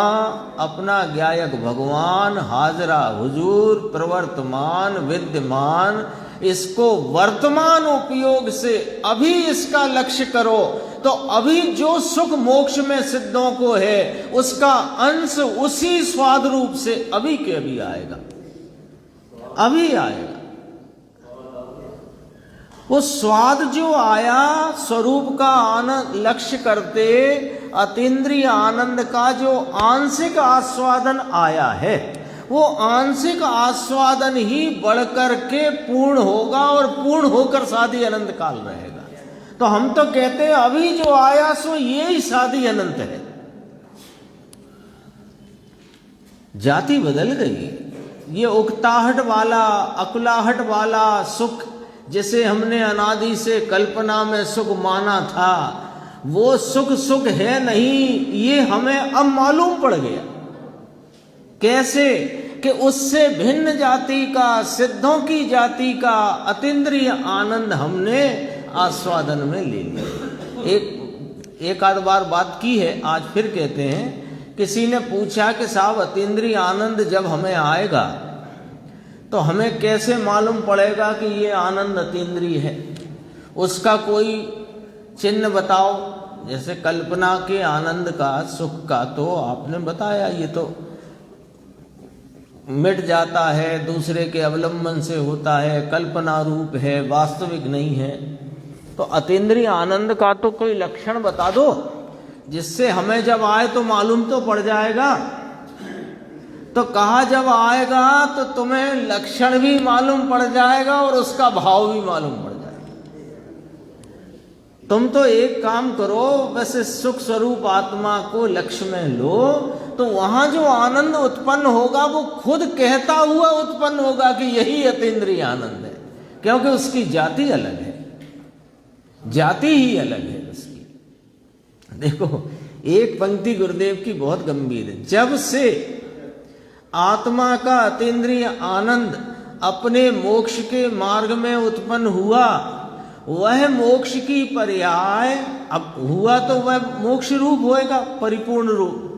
अपना ज्ञायक भगवान हाजरा हुजूर प्रवर्तमान विद्यमान, इसको वर्तमान उपयोग से अभी इसका लक्ष्य करो तो अभी जो सुख मोक्ष में सिद्धों को है उसका अंश उसी स्वाद रूप से अभी के अभी आएगा, अभी आएगा। वो स्वाद जो आया स्वरूप का आनंद लक्ष्य करते अतीन्द्रिय आनंद का जो आंशिक आस्वादन आया है वो आंशिक आस्वादन ही बढ़कर के पूर्ण होगा और पूर्ण होकर साधी अनंत काल रहेगा। तो हम तो कहते हैं अभी जो आया सो ये ही साधी अनंत है। जाति बदल गई। ये उकताहट वाला अकुलाहट वाला सुख जिसे हमने अनादि से कल्पना में सुख माना था वो सुख सुख है नहीं, ये हमें अब मालूम पड़ गया। कैसे? कि उससे भिन्न जाति का सिद्धों की जाति का अतीन्द्रिय आनंद हमने आस्वादन में ले लिया। एक आध बार बात की है, आज फिर कहते हैं। किसी ने पूछा कि साहब अतीन्द्रिय आनंद जब हमें आएगा तो हमें कैसे मालूम पड़ेगा कि ये आनंद अतीन्द्रिय है? उसका कोई चिन्ह बताओ। जैसे कल्पना के आनंद का सुख का तो आपने बताया ये तो मिट जाता है, दूसरे के अवलंबन से होता है, कल्पना रूप है, वास्तविक नहीं है। तो अतीन्द्रिय आनंद का तो कोई लक्षण बता दो जिससे हमें जब आए तो मालूम तो पड़ जाएगा। तो कहा जब आएगा तो तुम्हें लक्षण भी मालूम पड़ जाएगा और उसका भाव भी मालूम पड़ जाएगा। तुम तो एक काम करो, वैसे सुख स्वरूप आत्मा को लक्ष्य में लो तो वहां जो आनंद उत्पन्न होगा वो खुद कहता हुआ उत्पन्न होगा कि यही अतीन्द्रिय आनंद है, क्योंकि उसकी जाति अलग है, जाति ही अलग है उसकी। देखो एक पंक्ति गुरुदेव की बहुत गंभीर है। जब से आत्मा का अतीन्द्रिय आनंद अपने मोक्ष के मार्ग में उत्पन्न हुआ वह मोक्ष की पर्याय अब हुआ तो वह मोक्ष रूप होएगा, परिपूर्ण रूप।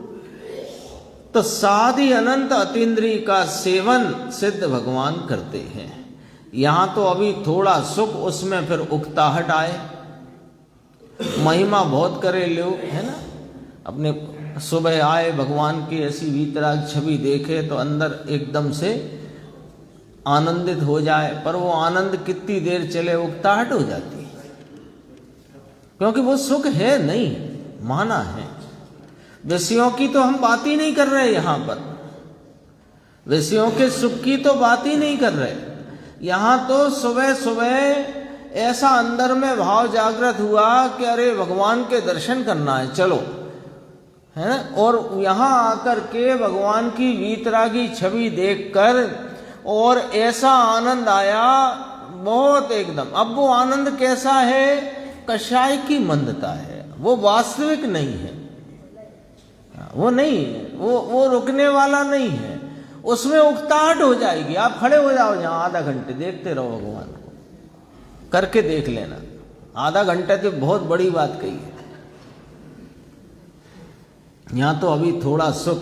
तो साधी अनंत अतीन्द्रिय का सेवन सिद्ध भगवान करते हैं। यहां तो अभी थोड़ा सुख, उसमें फिर उकताहट आए, महिमा बहुत करे लोग, है ना। अपने सुबह आए भगवान की ऐसी वीतराग छवि देखे तो अंदर एकदम से आनंदित हो जाए, पर वो आनंद कितनी देर चले उकताहट हो जाती है, क्योंकि वो सुख है नहीं, माना है। विषयों की तो हम बात ही नहीं कर रहे यहां पर, विषयों के सुख की तो बात ही नहीं कर रहे। यहां तो सुबह सुबह ऐसा अंदर में भाव जागृत हुआ कि अरे भगवान के दर्शन करना है, चलो, है ना। और यहां आकर के भगवान की वीतरागी छवि देखकर और ऐसा आनंद आया बहुत एकदम। अब वो आनंद कैसा है? कषाय की मंदता है, वो वास्तविक नहीं है, वो नहीं है, वो रुकने वाला नहीं है, उसमें उकताहट हो जाएगी। आप खड़े हो जाओ जहां, आधा घंटे देखते रहो भगवान को, करके देख लेना। आधा घंटे तो बहुत बड़ी बात कही है। यहां तो अभी थोड़ा सुख,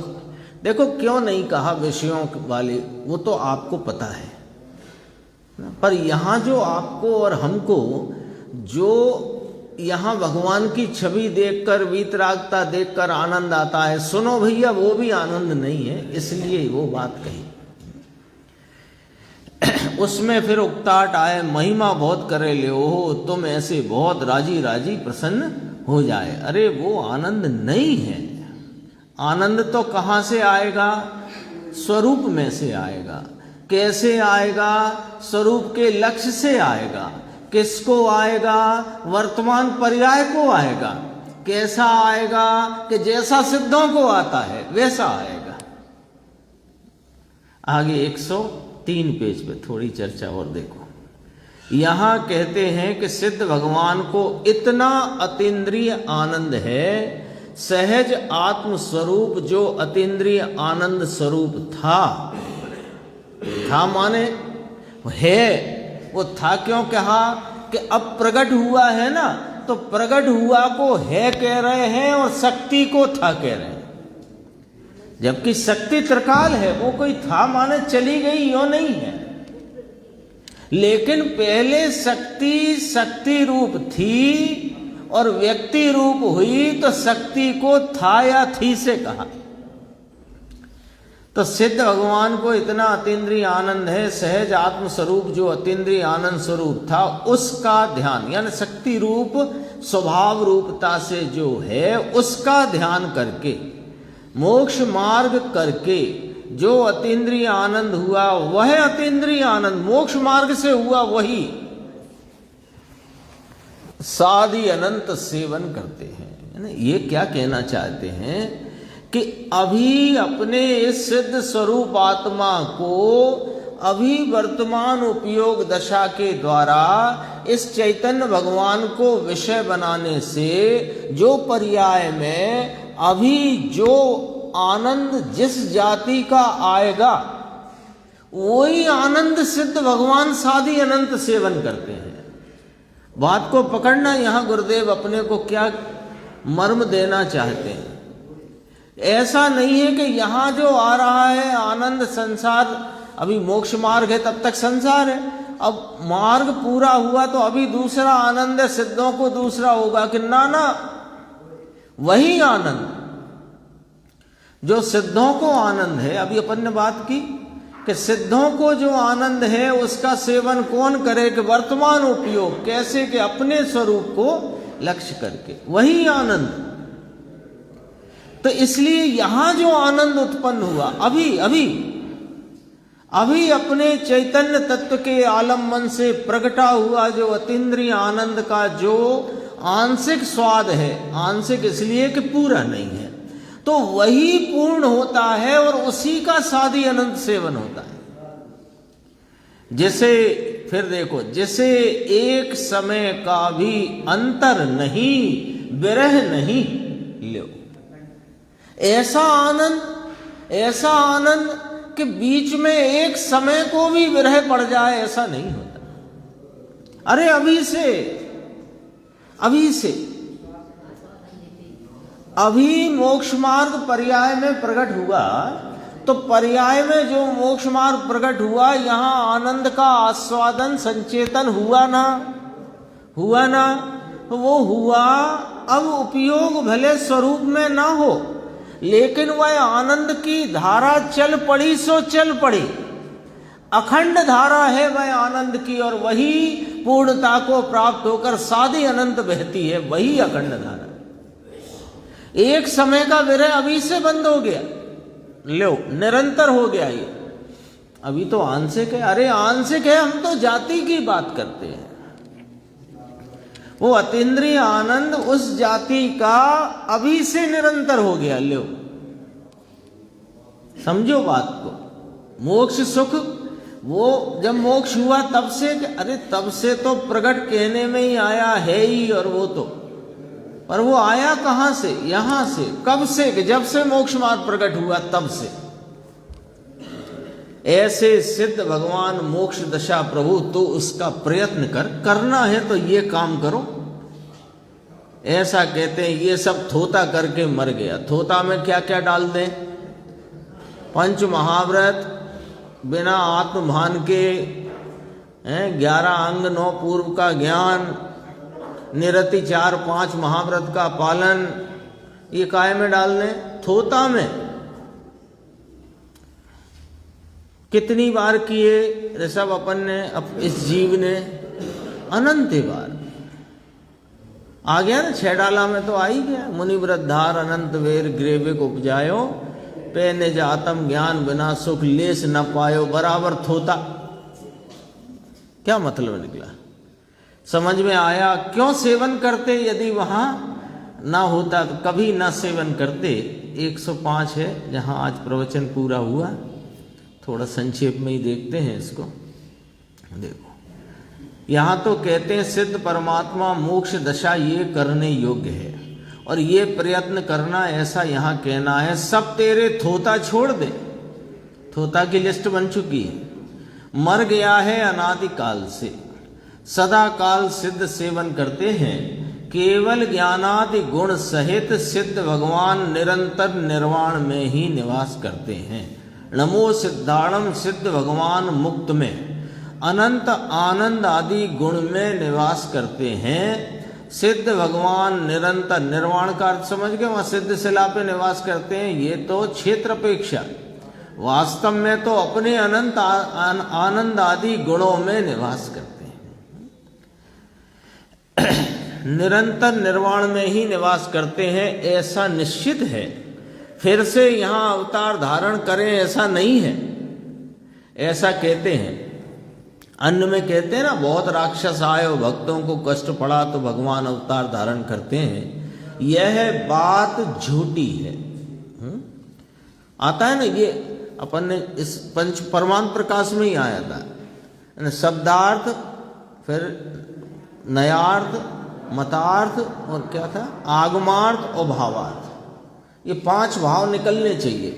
देखो क्यों नहीं कहा विषयों वाले, वो तो आपको पता है, पर यहाँ जो आपको और हमको जो यहाँ भगवान की छवि देखकर, वीतरागता देखकर आनंद आता है, सुनो भैया वो भी आनंद नहीं है, इसलिए वो बात कही। उसमें फिर उकताट आए, महिमा बहुत करे ले हो तुम ऐसे, बहुत राजी राजी प्रसन्न हो जाए। अरे वो आनंद नहीं है। आनंद तो कहाँ से आएगा? स्वरूप में से आएगा। कैसे आएगा? स्वरूप के लक्ष्य से आएगा। किसको आएगा? वर्तमान पर्याय को आएगा। कैसा आएगा? कि जैसा सिद्धों को आता है वैसा आएगा। आगे 103 पेज पे थोड़ी चर्चा और देखो। यहां कहते हैं कि सिद्ध भगवान को इतना अतीन्द्रिय आनंद है, सहज आत्म स्वरूप जो अतीन्द्रिय आनंद स्वरूप था माने है, वो था क्यों कहा कि अब प्रकट हुआ है ना, तो प्रकट हुआ को है कह रहे हैं और शक्ति को था कह रहे हैं। जबकि शक्ति त्रिकाल है, वो कोई था माने चली गई यो नहीं है। लेकिन पहले शक्ति शक्ति रूप थी और व्यक्ति रूप हुई, तो शक्ति को था या थी से कहा। तो सिद्ध भगवान को इतना अतीन्द्रिय आनंद है, सहज आत्म स्वरूप जो अतीन्द्रिय आनंद स्वरूप था उसका ध्यान, यानी शक्ति रूप स्वभाव रूपता से जो है उसका ध्यान करके, मोक्ष मार्ग करके जो अतीन्द्रिय आनंद हुआ वह अतीन्द्रिय आनंद मोक्ष मार्ग से हुआ, वही साधि अनंत सेवन करते हैं। ये क्या कहना चाहते हैं कि अभी अपने इस सिद्ध स्वरूप आत्मा को अभी वर्तमान उपयोग दशा के द्वारा इस चैतन्य भगवान को विषय बनाने से जो पर्याय में अभी जो आनंद जिस जाति का आएगा वही आनंद सिद्ध भगवान साधि अनंत सेवन करते हैं। बात को पकड़ना, यहां गुरुदेव अपने को क्या मर्म देना चाहते हैं। ऐसा नहीं है कि यहां जो आ रहा है आनंद संसार, अभी मोक्ष मार्ग है तब तक संसार है, अब मार्ग पूरा हुआ तो अभी दूसरा आनंद है, सिद्धों को दूसरा होगा कि ना, वही आनंद जो सिद्धों को आनंद है। अभी अपन ने बात की कि सिद्धों को जो आनंद है उसका सेवन कौन करे? कि वर्तमान उपयोग कैसे? कि अपने स्वरूप को लक्ष्य करके, वही आनंद। तो इसलिए यहां जो आनंद उत्पन्न हुआ अभी अपने चैतन्य तत्व के आलम्बन से प्रगटा हुआ जो अतीन्द्रिय आनंद का जो आंशिक स्वाद है, आंशिक इसलिए कि पूरा नहीं है, तो वही पूर्ण होता है और उसी का साधि अनंत सेवन होता है। जैसे फिर देखो, जैसे एक समय का भी अंतर नहीं, विरह नहीं लो, ऐसा आनंद कि बीच में एक समय को भी विरह पड़ जाए ऐसा नहीं होता। अरे अभी मोक्ष मार्ग पर्याय में प्रकट हुआ, तो पर्याय में जो मोक्ष मार्ग प्रकट हुआ, यहां आनंद का आस्वादन संचेतन हुआ ना, तो वो हुआ। अब उपयोग भले स्वरूप में ना हो, लेकिन वह आनंद की धारा चल पड़ी सो चल पड़ी, अखंड धारा है वह आनंद की, और वही पूर्णता को प्राप्त होकर साधि अनंत बहती है, वही अखंड धारा। एक समय का विरह अभी से बंद हो गया, लो निरंतर हो गया। ये अभी तो आंशिक है। अरे आंशिक है, हम तो जाति की बात करते हैं। वो अतीन्द्रिय आनंद उस जाति का अभी से निरंतर हो गया। लो समझो बात को। मोक्ष सुख वो जब मोक्ष हुआ तब से, अरे तब से तो प्रकट कहने में ही आया है ही, और वो तो, पर वो आया कहां से? यहां से। कब से? जब से मोक्ष मार्ग प्रकट हुआ तब से। ऐसे सिद्ध भगवान मोक्ष दशा प्रभु, तो उसका प्रयत्न करना है तो ये काम करो। ऐसा कहते हैं, ये सब थोता करके मर गया। थोता में क्या क्या डाल दें? पंच महाव्रत बिना आत्मभान के, 11 अंग 9 पूर्व का ज्ञान, निरति 4-5 महाव्रत का पालन, ये काय में डालने? थोता में। कितनी बार किए ऋषभ अपन ने, इस जीव ने? अनंत बार। आ गया ना, 6 डाला में तो आ ही गया। मुनि व्रतधार अनंत वेर ग्रेविक उपजायो, पे निज आत्म ज्ञान बिना सुख लेस न पायो, बराबर थोता। क्या मतलब निकला? समझ में आया क्यों सेवन करते? यदि वहां ना होता तो कभी ना सेवन करते। 105 है जहां आज प्रवचन पूरा हुआ। थोड़ा संक्षेप में ही देखते हैं इसको। देखो, यहां तो कहते हैं सिद्ध परमात्मा मोक्ष दशा ये करने योग्य है और ये प्रयत्न करना, ऐसा यहां कहना है। सब तेरे थोता छोड़ दे। थोता की लिस्ट बन चुकी है। मर गया है अनादि काल से, सदा काल सिद्ध सेवन करते हैं, केवल ज्ञानादि गुण सहित सिद्ध भगवान निरंतर निर्वाण में ही निवास करते हैं। नमो सिद्धाणम, सिद्ध भगवान मुक्त में अनंत आनंद आदि गुण में निवास करते हैं। सिद्ध भगवान निरंतर, निर्वाण का अर्थ समझ गए? वहां सिद्ध शिला पे निवास करते हैं, ये तो क्षेत्रपेक्षा। वास्तव में तो अपने अनंत आनंद आदि गुणों में निवास करते हैं। निरंतर निर्वाण में ही निवास करते हैं, ऐसा निश्चित है। फिर से यहां अवतार धारण करें ऐसा नहीं है, ऐसा कहते हैं। अन्य में कहते हैं ना, बहुत राक्षस आए और भक्तों को कष्ट पड़ा तो भगवान अवतार धारण करते हैं। यह बात झूठी है। आता है ना, ये अपन ने इस पंच परमांत प्रकाश में ही आया था। शब्दार्थ, फिर नयार्थ, मतार्थ और क्या था? आगमार्थ और भावार्थ। ये 5 भाव निकलने चाहिए।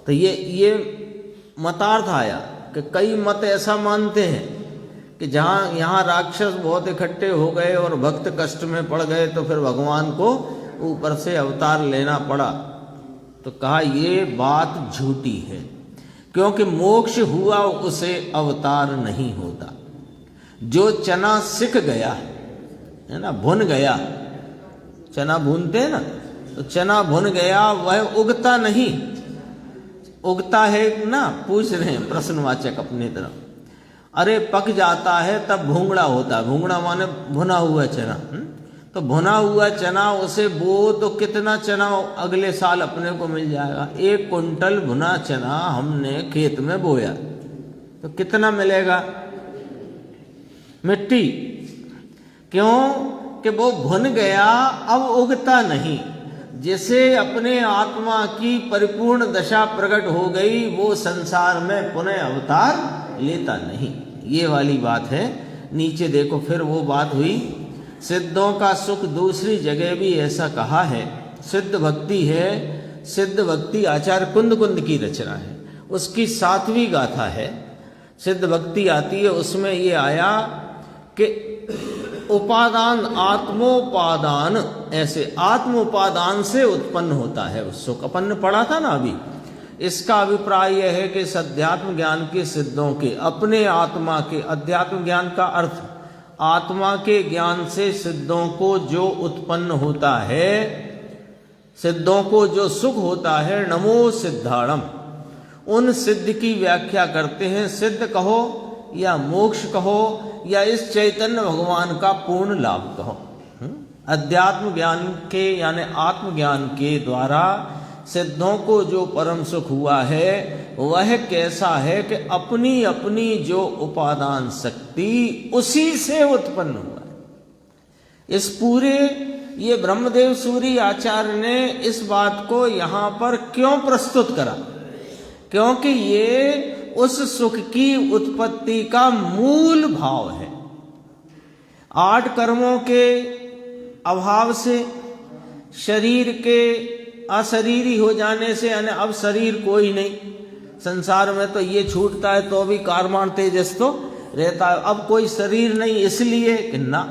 तो ये मतार्थ आया कि कई मत ऐसा मानते हैं कि जहाँ यहाँ राक्षस बहुत इकट्ठे हो गए और भक्त कष्ट में पड़ गए तो फिर भगवान को ऊपर से अवतार लेना पड़ा। तो कहा ये बात झूठी है, क्योंकि मोक्ष हुआ उसे अवतार नहीं होता। जो चना सिक गया है ना, भुन गया, चना भूनते हैं ना, तो चना भुन गया, वह उगता नहीं। उगता है ना, पूछ रहे हैं प्रश्नवाचक अपनी तरफ। अरे पक जाता है तब भूंगड़ा होता है। भूंगड़ा माने भुना हुआ चना। तो भुना हुआ चना उसे बो तो कितना चना अगले साल अपने को मिल जाएगा। 1 कुंटल भुना चना हमने खेत में बोया तो कितना मिलेगा? मिट्टी। क्यों? कि वो भुन गया, अब उगता नहीं। जिसे अपने आत्मा की परिपूर्ण दशा प्रकट हो गई, वो संसार में पुनः अवतार लेता नहीं। ये वाली बात है। नीचे देखो, फिर वो बात हुई सिद्धों का सुख। दूसरी जगह भी ऐसा कहा है। सिद्ध भक्ति है, सिद्ध भक्ति आचार्य कुंद की रचना है, उसकी 7वीं गाथा है। सिद्ध भक्ति आती है, उसमें ये आया कि उपादान आत्मोपादान, ऐसे आत्मोपादान से उत्पन्न होता है उस सुख। अपन ने पढ़ा था ना अभी। इसका अभिप्राय यह है कि अध्यात्म ज्ञान के सिद्धों के अपने आत्मा के, अध्यात्म ज्ञान का अर्थ आत्मा के ज्ञान से सिद्धों को जो उत्पन्न होता है, सिद्धों को जो सुख होता है, नमो सिद्धाणम, उन सिद्ध की व्याख्या करते हैं। सिद्ध कहो या मोक्ष कहो या इस चैतन्य भगवान का पूर्ण लाभ कहो। अध्यात्म ज्ञान के यानी आत्मज्ञान के द्वारा सिद्धों को जो परम सुख हुआ है वह कैसा है कि अपनी अपनी जो उपादान शक्ति उसी से उत्पन्न हुआ है। इस पूरे ये ब्रह्मदेव सूरी आचार्य ने इस बात को यहाँ पर क्यों प्रस्तुत करा? क्योंकि ये उस सुख की उत्पत्ति का मूल भाव है। 8 कर्मों के अभाव से, शरीर के अशरीरी हो जाने से, यानी अब शरीर कोई नहीं संसार में, तो ये छूटता है तो भी कारमान तेजस तो रहता है। अब कोई शरीर नहीं, इसलिए कि ना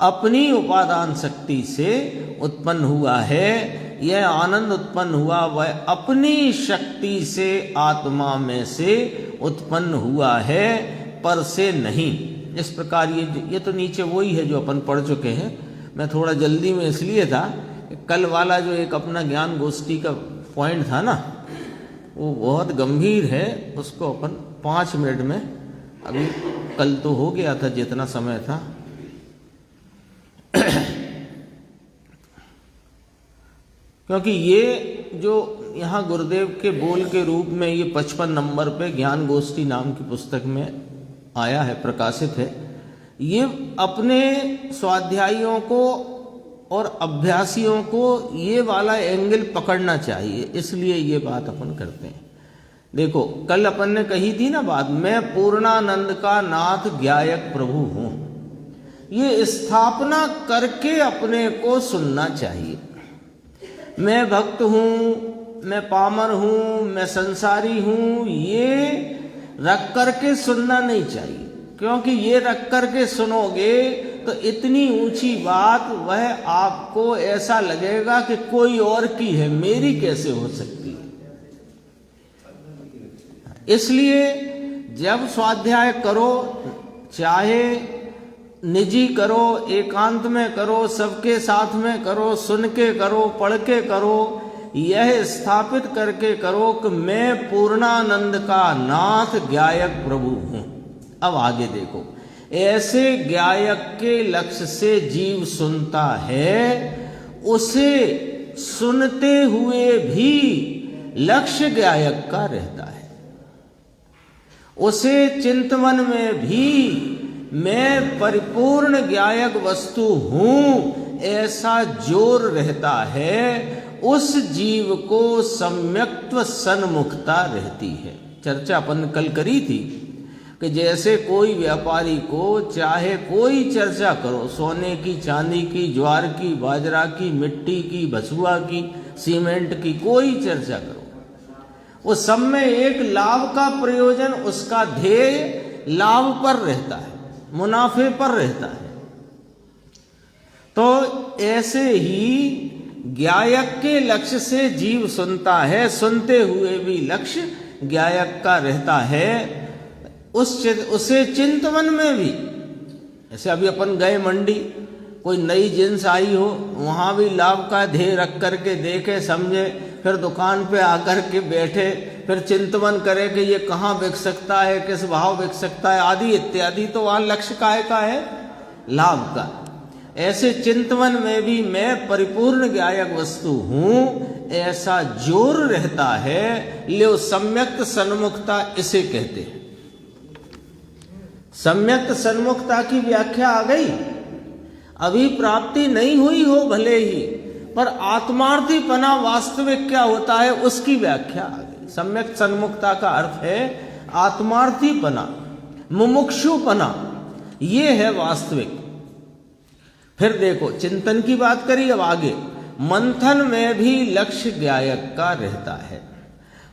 अपनी उपादान शक्ति से उत्पन्न हुआ है। यह आनंद उत्पन्न हुआ वह अपनी शक्ति से आत्मा में से उत्पन्न हुआ है, पर से नहीं। इस प्रकार ये तो नीचे वही है जो अपन पढ़ चुके हैं। मैं थोड़ा जल्दी में इसलिए था, कल वाला जो एक अपना ज्ञान गोष्ठी का पॉइंट था ना, वो बहुत गंभीर है, उसको अपन 5 मिनट में, अभी कल तो हो गया था जितना समय था। क्योंकि ये जो यहाँ गुरुदेव के बोल के रूप में ये 55 नंबर पे ज्ञान गोष्ठी नाम की पुस्तक में आया है, प्रकाशित है, ये अपने स्वाध्यायियों को और अभ्यासियों को ये वाला एंगल पकड़ना चाहिए, इसलिए ये बात अपन करते हैं। देखो कल अपन ने कही थी ना बात, मैं पूर्णानंद का नाथ ज्ञायक प्रभु हूं, ये स्थापना करके अपने को सुनना चाहिए। मैं भक्त हूं, मैं पामर हूं, मैं संसारी हूं, ये रख करके सुनना नहीं चाहिए। क्योंकि ये रख करके सुनोगे तो इतनी ऊंची बात वह आपको ऐसा लगेगा कि कोई और की है, मेरी कैसे हो सकती है। इसलिए जब स्वाध्याय करो, चाहे निजी करो, एकांत में करो, सबके साथ में करो, सुन के करो, पढ़ के करो, यह स्थापित करके करो कि मैं पूर्णानंद का नाथ ज्ञायक प्रभु हूं। अब आगे देखो, ऐसे ज्ञायक के लक्ष्य से जीव सुनता है, उसे सुनते हुए भी लक्ष्य ज्ञायक का रहता है। उसे चिंतन में भी मैं परिपूर्ण ज्ञायक वस्तु हूं ऐसा जोर रहता है, उस जीव को सम्यक्त्व सन्मुखता रहती है। चर्चा अपन कल करी थी कि जैसे कोई व्यापारी को चाहे कोई चर्चा करो, सोने की, चांदी की, ज्वार की, बाजरा की, मिट्टी की, भसुआ की, सीमेंट की, कोई चर्चा करो, उस सब में एक लाभ का प्रयोजन, उसका ध्येय लाभ पर रहता है, मुनाफे पर रहता है। तो ऐसे ही ज्ञायक के लक्ष्य से जीव सुनता है, सुनते हुए भी लक्ष्य ज्ञायक का रहता है। उसे चिंतन में भी, ऐसे अभी अपन गए मंडी, कोई नई जिन्स आई हो, वहां भी लाभ का ध्येय रख करके देखे, समझे, फिर दुकान पे आकर के बैठे, फिर चिंतन करे कि ये कहाँ बिक सकता है, किस भाव बिक सकता है, आदि इत्यादि। तो वहां लक्ष्य काय का है? लाभ का। ऐसे चिंतन में भी मैं परिपूर्ण ज्ञायक वस्तु हूं ऐसा जोर रहता है, ले सम्यक्त सन्मुखता इसे कहते हैं। सम्यक्त सन्मुखता की व्याख्या आ गई। अभी प्राप्ति नहीं हुई हो भले ही, पर आत्मार्थीपना वास्तविक क्या होता है उसकी व्याख्या आ गई। सम्यक सन्मुखता का अर्थ है आत्मार्थीपना, मुमुक्षुपना, ये है वास्तविक। फिर देखो चिंतन की बात करी, अब आगे मंथन में भी लक्ष्य ज्ञायक का रहता है।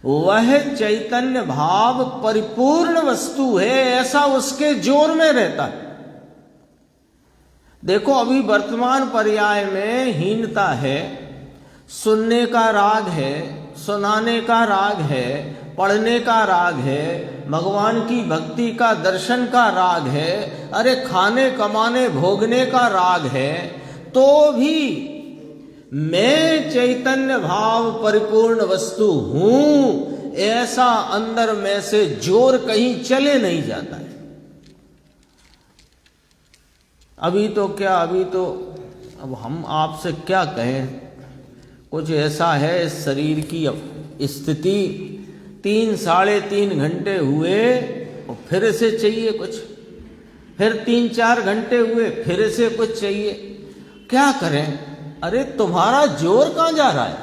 वह चैतन्य भाव परिपूर्ण वस्तु है ऐसा उसके जोर में रहता है। देखो अभी वर्तमान पर्याय में हीनता है, सुनने का राग है, सुनाने का राग है, पढ़ने का राग है, भगवान की भक्ति का दर्शन का राग है, अरे खाने कमाने भोगने का राग है, तो भी मैं चैतन्य भाव परिपूर्ण वस्तु हूं ऐसा अंदर में से जोर कहीं चले नहीं जाता है। अभी तो क्या, अभी तो अब हम आपसे क्या कहें, कुछ ऐसा है इस शरीर की स्थिति, 3 साढ़े 3 घंटे हुए और फिर से चाहिए कुछ, फिर 3-4 घंटे हुए फिर से कुछ चाहिए। क्या करें? अरे तुम्हारा जोर कहाँ जा रहा है?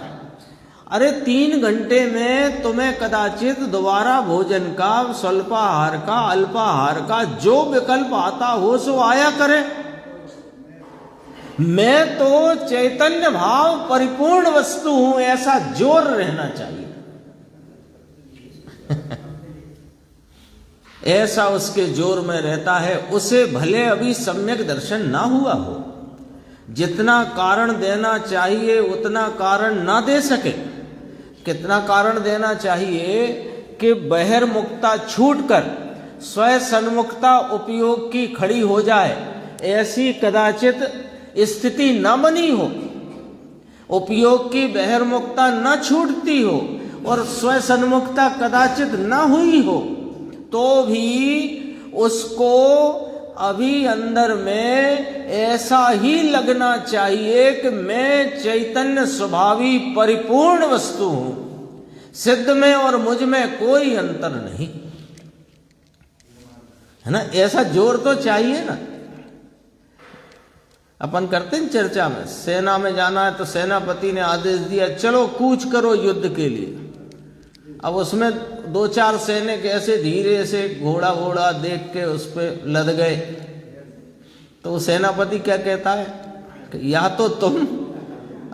अरे 3 घंटे में तुम्हें कदाचित दोबारा भोजन का, स्वल्पाहार का, अल्पाहार का जो विकल्प आता हो सो आया करे। मैं तो चैतन्य भाव परिपूर्ण वस्तु हूं ऐसा जोर रहना चाहिए। ऐसा उसके जोर में रहता है, उसे भले अभी सम्यक दर्शन ना हुआ हो। जितना कारण देना चाहिए उतना कारण ना दे सके। कितना कारण देना चाहिए कि बहिर्मुखता छूटकर स्वयं सन्मुखता उपयोग की खड़ी हो जाए, ऐसी कदाचित स्थिति न बनी हो, उपयोग की बहिर्मुखता न छूटती हो और स्वयं सन्मुखता कदाचित न हुई हो, तो भी उसको अभी अंदर में ऐसा ही लगना चाहिए कि मैं चैतन्य स्वभावी परिपूर्ण वस्तु हूं, सिद्ध में और मुझ में कोई अंतर नहीं, है ना। ऐसा जोर तो चाहिए ना। अपन करते हैं चर्चा में, सेना में जाना है तो सेनापति ने आदेश दिया चलो कूच करो युद्ध के लिए। अब उसमें 2-4 सैनिक ऐसे धीरे से घोड़ा वोड़ा देख के उस पर लद गए, तो सेनापति क्या कहता है कि या तो तुम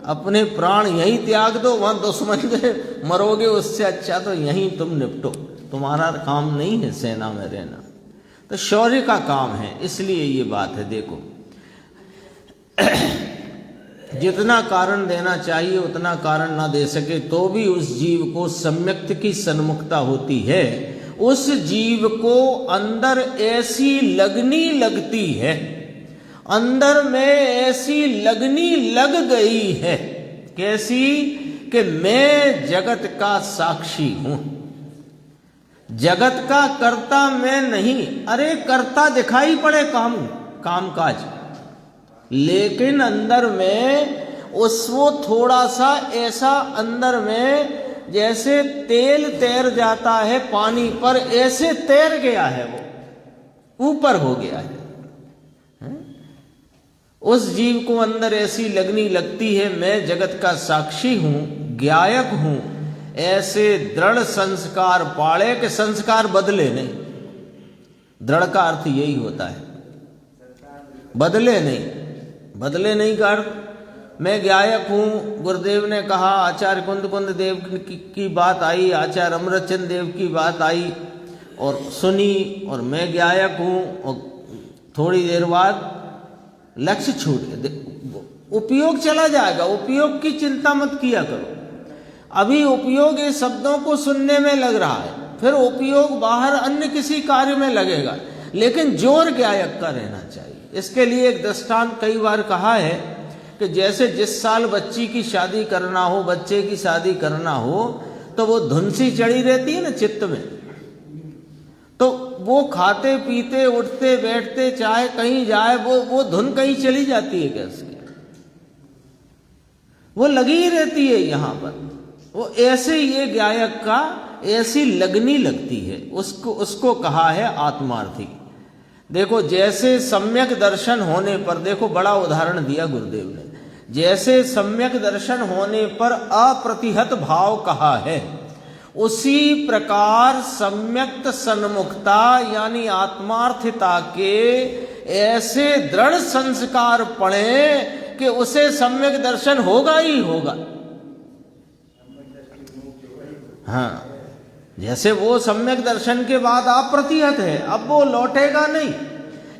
अपने प्राण यहीं त्याग दो, वहां दुश्मन के मरोगे, उससे अच्छा तो यहीं तुम निपटो, तुम्हारा काम नहीं है सेना में रहना। तो शौर्य का काम है, इसलिए ये बात है। देखो जितना कारण देना चाहिए उतना कारण ना दे सके तो भी उस जीव को सम्यक्त की सन्मुखता होती है। उस जीव को अंदर ऐसी लगनी लगती है, अंदर में ऐसी लगनी लग गई है, कैसी कि मैं जगत का साक्षी हूं, जगत का कर्ता मैं नहीं। अरे कर्ता दिखाई पड़े काम काज, लेकिन अंदर में उसको थोड़ा सा ऐसा अंदर में जैसे तेल तैर जाता है पानी पर, ऐसे तैर गया है, वो ऊपर हो गया है। उस जीव को अंदर ऐसी लगनी लगती है मैं जगत का साक्षी हूं, ज्ञायक हूं, ऐसे दृढ़ संस्कार पाड़े के संस्कार बदले नहीं। दृढ़ का अर्थ यही होता है, बदले नहीं। बदले नहीं का अर्थ मैं ज्ञायक हूं। गुरुदेव ने कहा, आचार्य कुंद देव की बात आई, आचार्य अमृतचंद देव की बात आई और सुनी, और मैं ज्ञायक हूं, और थोड़ी देर बाद लक्ष्य छूट गया, उपयोग चला जाएगा। उपयोग की चिंता मत किया करो। अभी उपयोग ये शब्दों को सुनने में लग रहा है, फिर उपयोग बाहर अन्य किसी कार्य में लगेगा, लेकिन जोर ज्ञायक का रहना चाहिए। इसके लिए एक दृष्टांत कई बार कहा है कि जैसे जिस साल बच्ची की शादी करना हो, बच्चे की शादी करना हो, तो वो धुन सी चढ़ी रहती है ना चित्त में, तो वो खाते पीते उठते बैठते चाहे कहीं जाए, वो धुन कहीं चली जाती है क्या उसकी? वो लगी ही रहती है यहाँ पर। वो ऐसे ये गायक का ऐसी लगनी लगती है, उसको कहा है आत्मार्थी। देखो जैसे सम्यक दर्शन होने पर, देखो बड़ा उदाहरण दिया गुरुदेव ने, जैसे सम्यक दर्शन होने पर अप्रतिहत भाव कहा है, उसी प्रकार सम्यक्त सन्मुखता यानी आत्मार्थिता के ऐसे दृढ़ संस्कार पड़े कि उसे सम्यक दर्शन होगा ही होगा। हाँ, जैसे वो सम्यक दर्शन के बाद अप्रतिहत है, अब वो लौटेगा नहीं,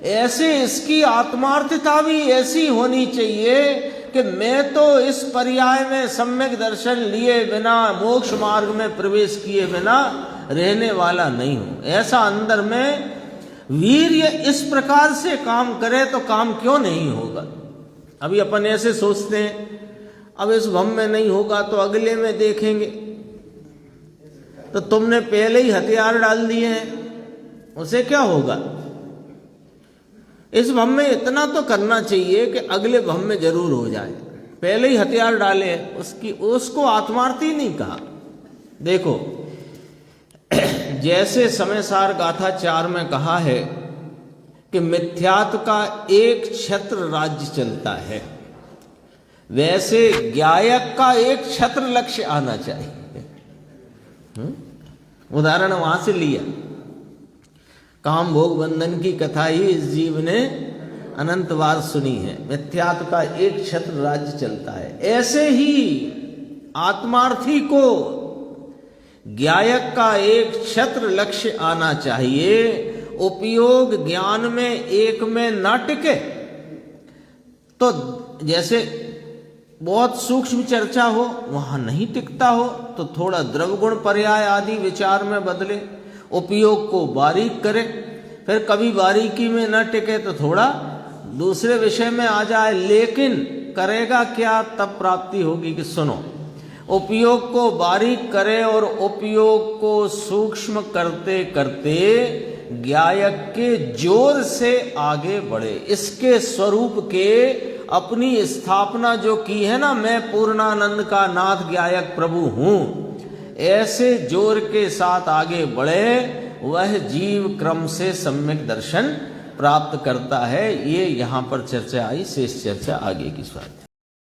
ऐसे इसकी आत्मार्थता भी ऐसी होनी चाहिए कि मैं तो इस पर्याय में सम्यक दर्शन लिए बिना, मोक्ष मार्ग में प्रवेश किए बिना रहने वाला नहीं हूं। ऐसा अंदर में वीर्य इस प्रकार से काम करे तो काम क्यों नहीं होगा। अभी अपन ऐसे सोचते हैं अब इस भम में नहीं होगा तो अगले में देखेंगे, तो तुमने पहले ही हथियार डाल दिए हैं, उसे क्या होगा। इस भम में इतना तो करना चाहिए कि अगले भम में जरूर हो जाए, पहले ही हथियार डाले, उसको आत्मार्थी नहीं कहा। देखो जैसे समय सार गाथा 4 में कहा है कि मिथ्यात्व का एक छत्र राज्य चलता है, वैसे ज्ञायक का एक छत्र लक्ष्य आना चाहिए। उदाहरण वहां से लिया, काम भोग बंधन की कथा ही इस जीव ने अनंत बार सुनी है। मिथ्यात्व का एक छत्र राज्य चलता है, ऐसे ही आत्मार्थी को ज्ञायक का एक छत्र लक्ष्य आना चाहिए। उपयोग ज्ञान में एक में न टिके तो जैसे बहुत सूक्ष्म चर्चा हो वहां नहीं टिकता हो तो थोड़ा द्रव गुण पर्याय आदि विचार में बदले, उपयोग को बारीक करे, फिर कभी बारीकी में न टिके तो थोड़ा दूसरे विषय में आ जाए, लेकिन करेगा क्या तब प्राप्ति होगी कि सुनो, उपयोग को बारीक करे और उपयोग को सूक्ष्म करते करते ज्ञायक के जोर से आगे बढ़े। इसके स्वरूप के अपनी स्थापना जो की है ना, मैं पूर्णानंद का नाथ ज्ञायक प्रभु हूं, ऐसे जोर के साथ आगे बढ़े, वह जीव क्रम से सम्यक दर्शन प्राप्त करता है। ये यहाँ पर चर्चा आई, शेष चर्चा आगे की स्वास्थ्य।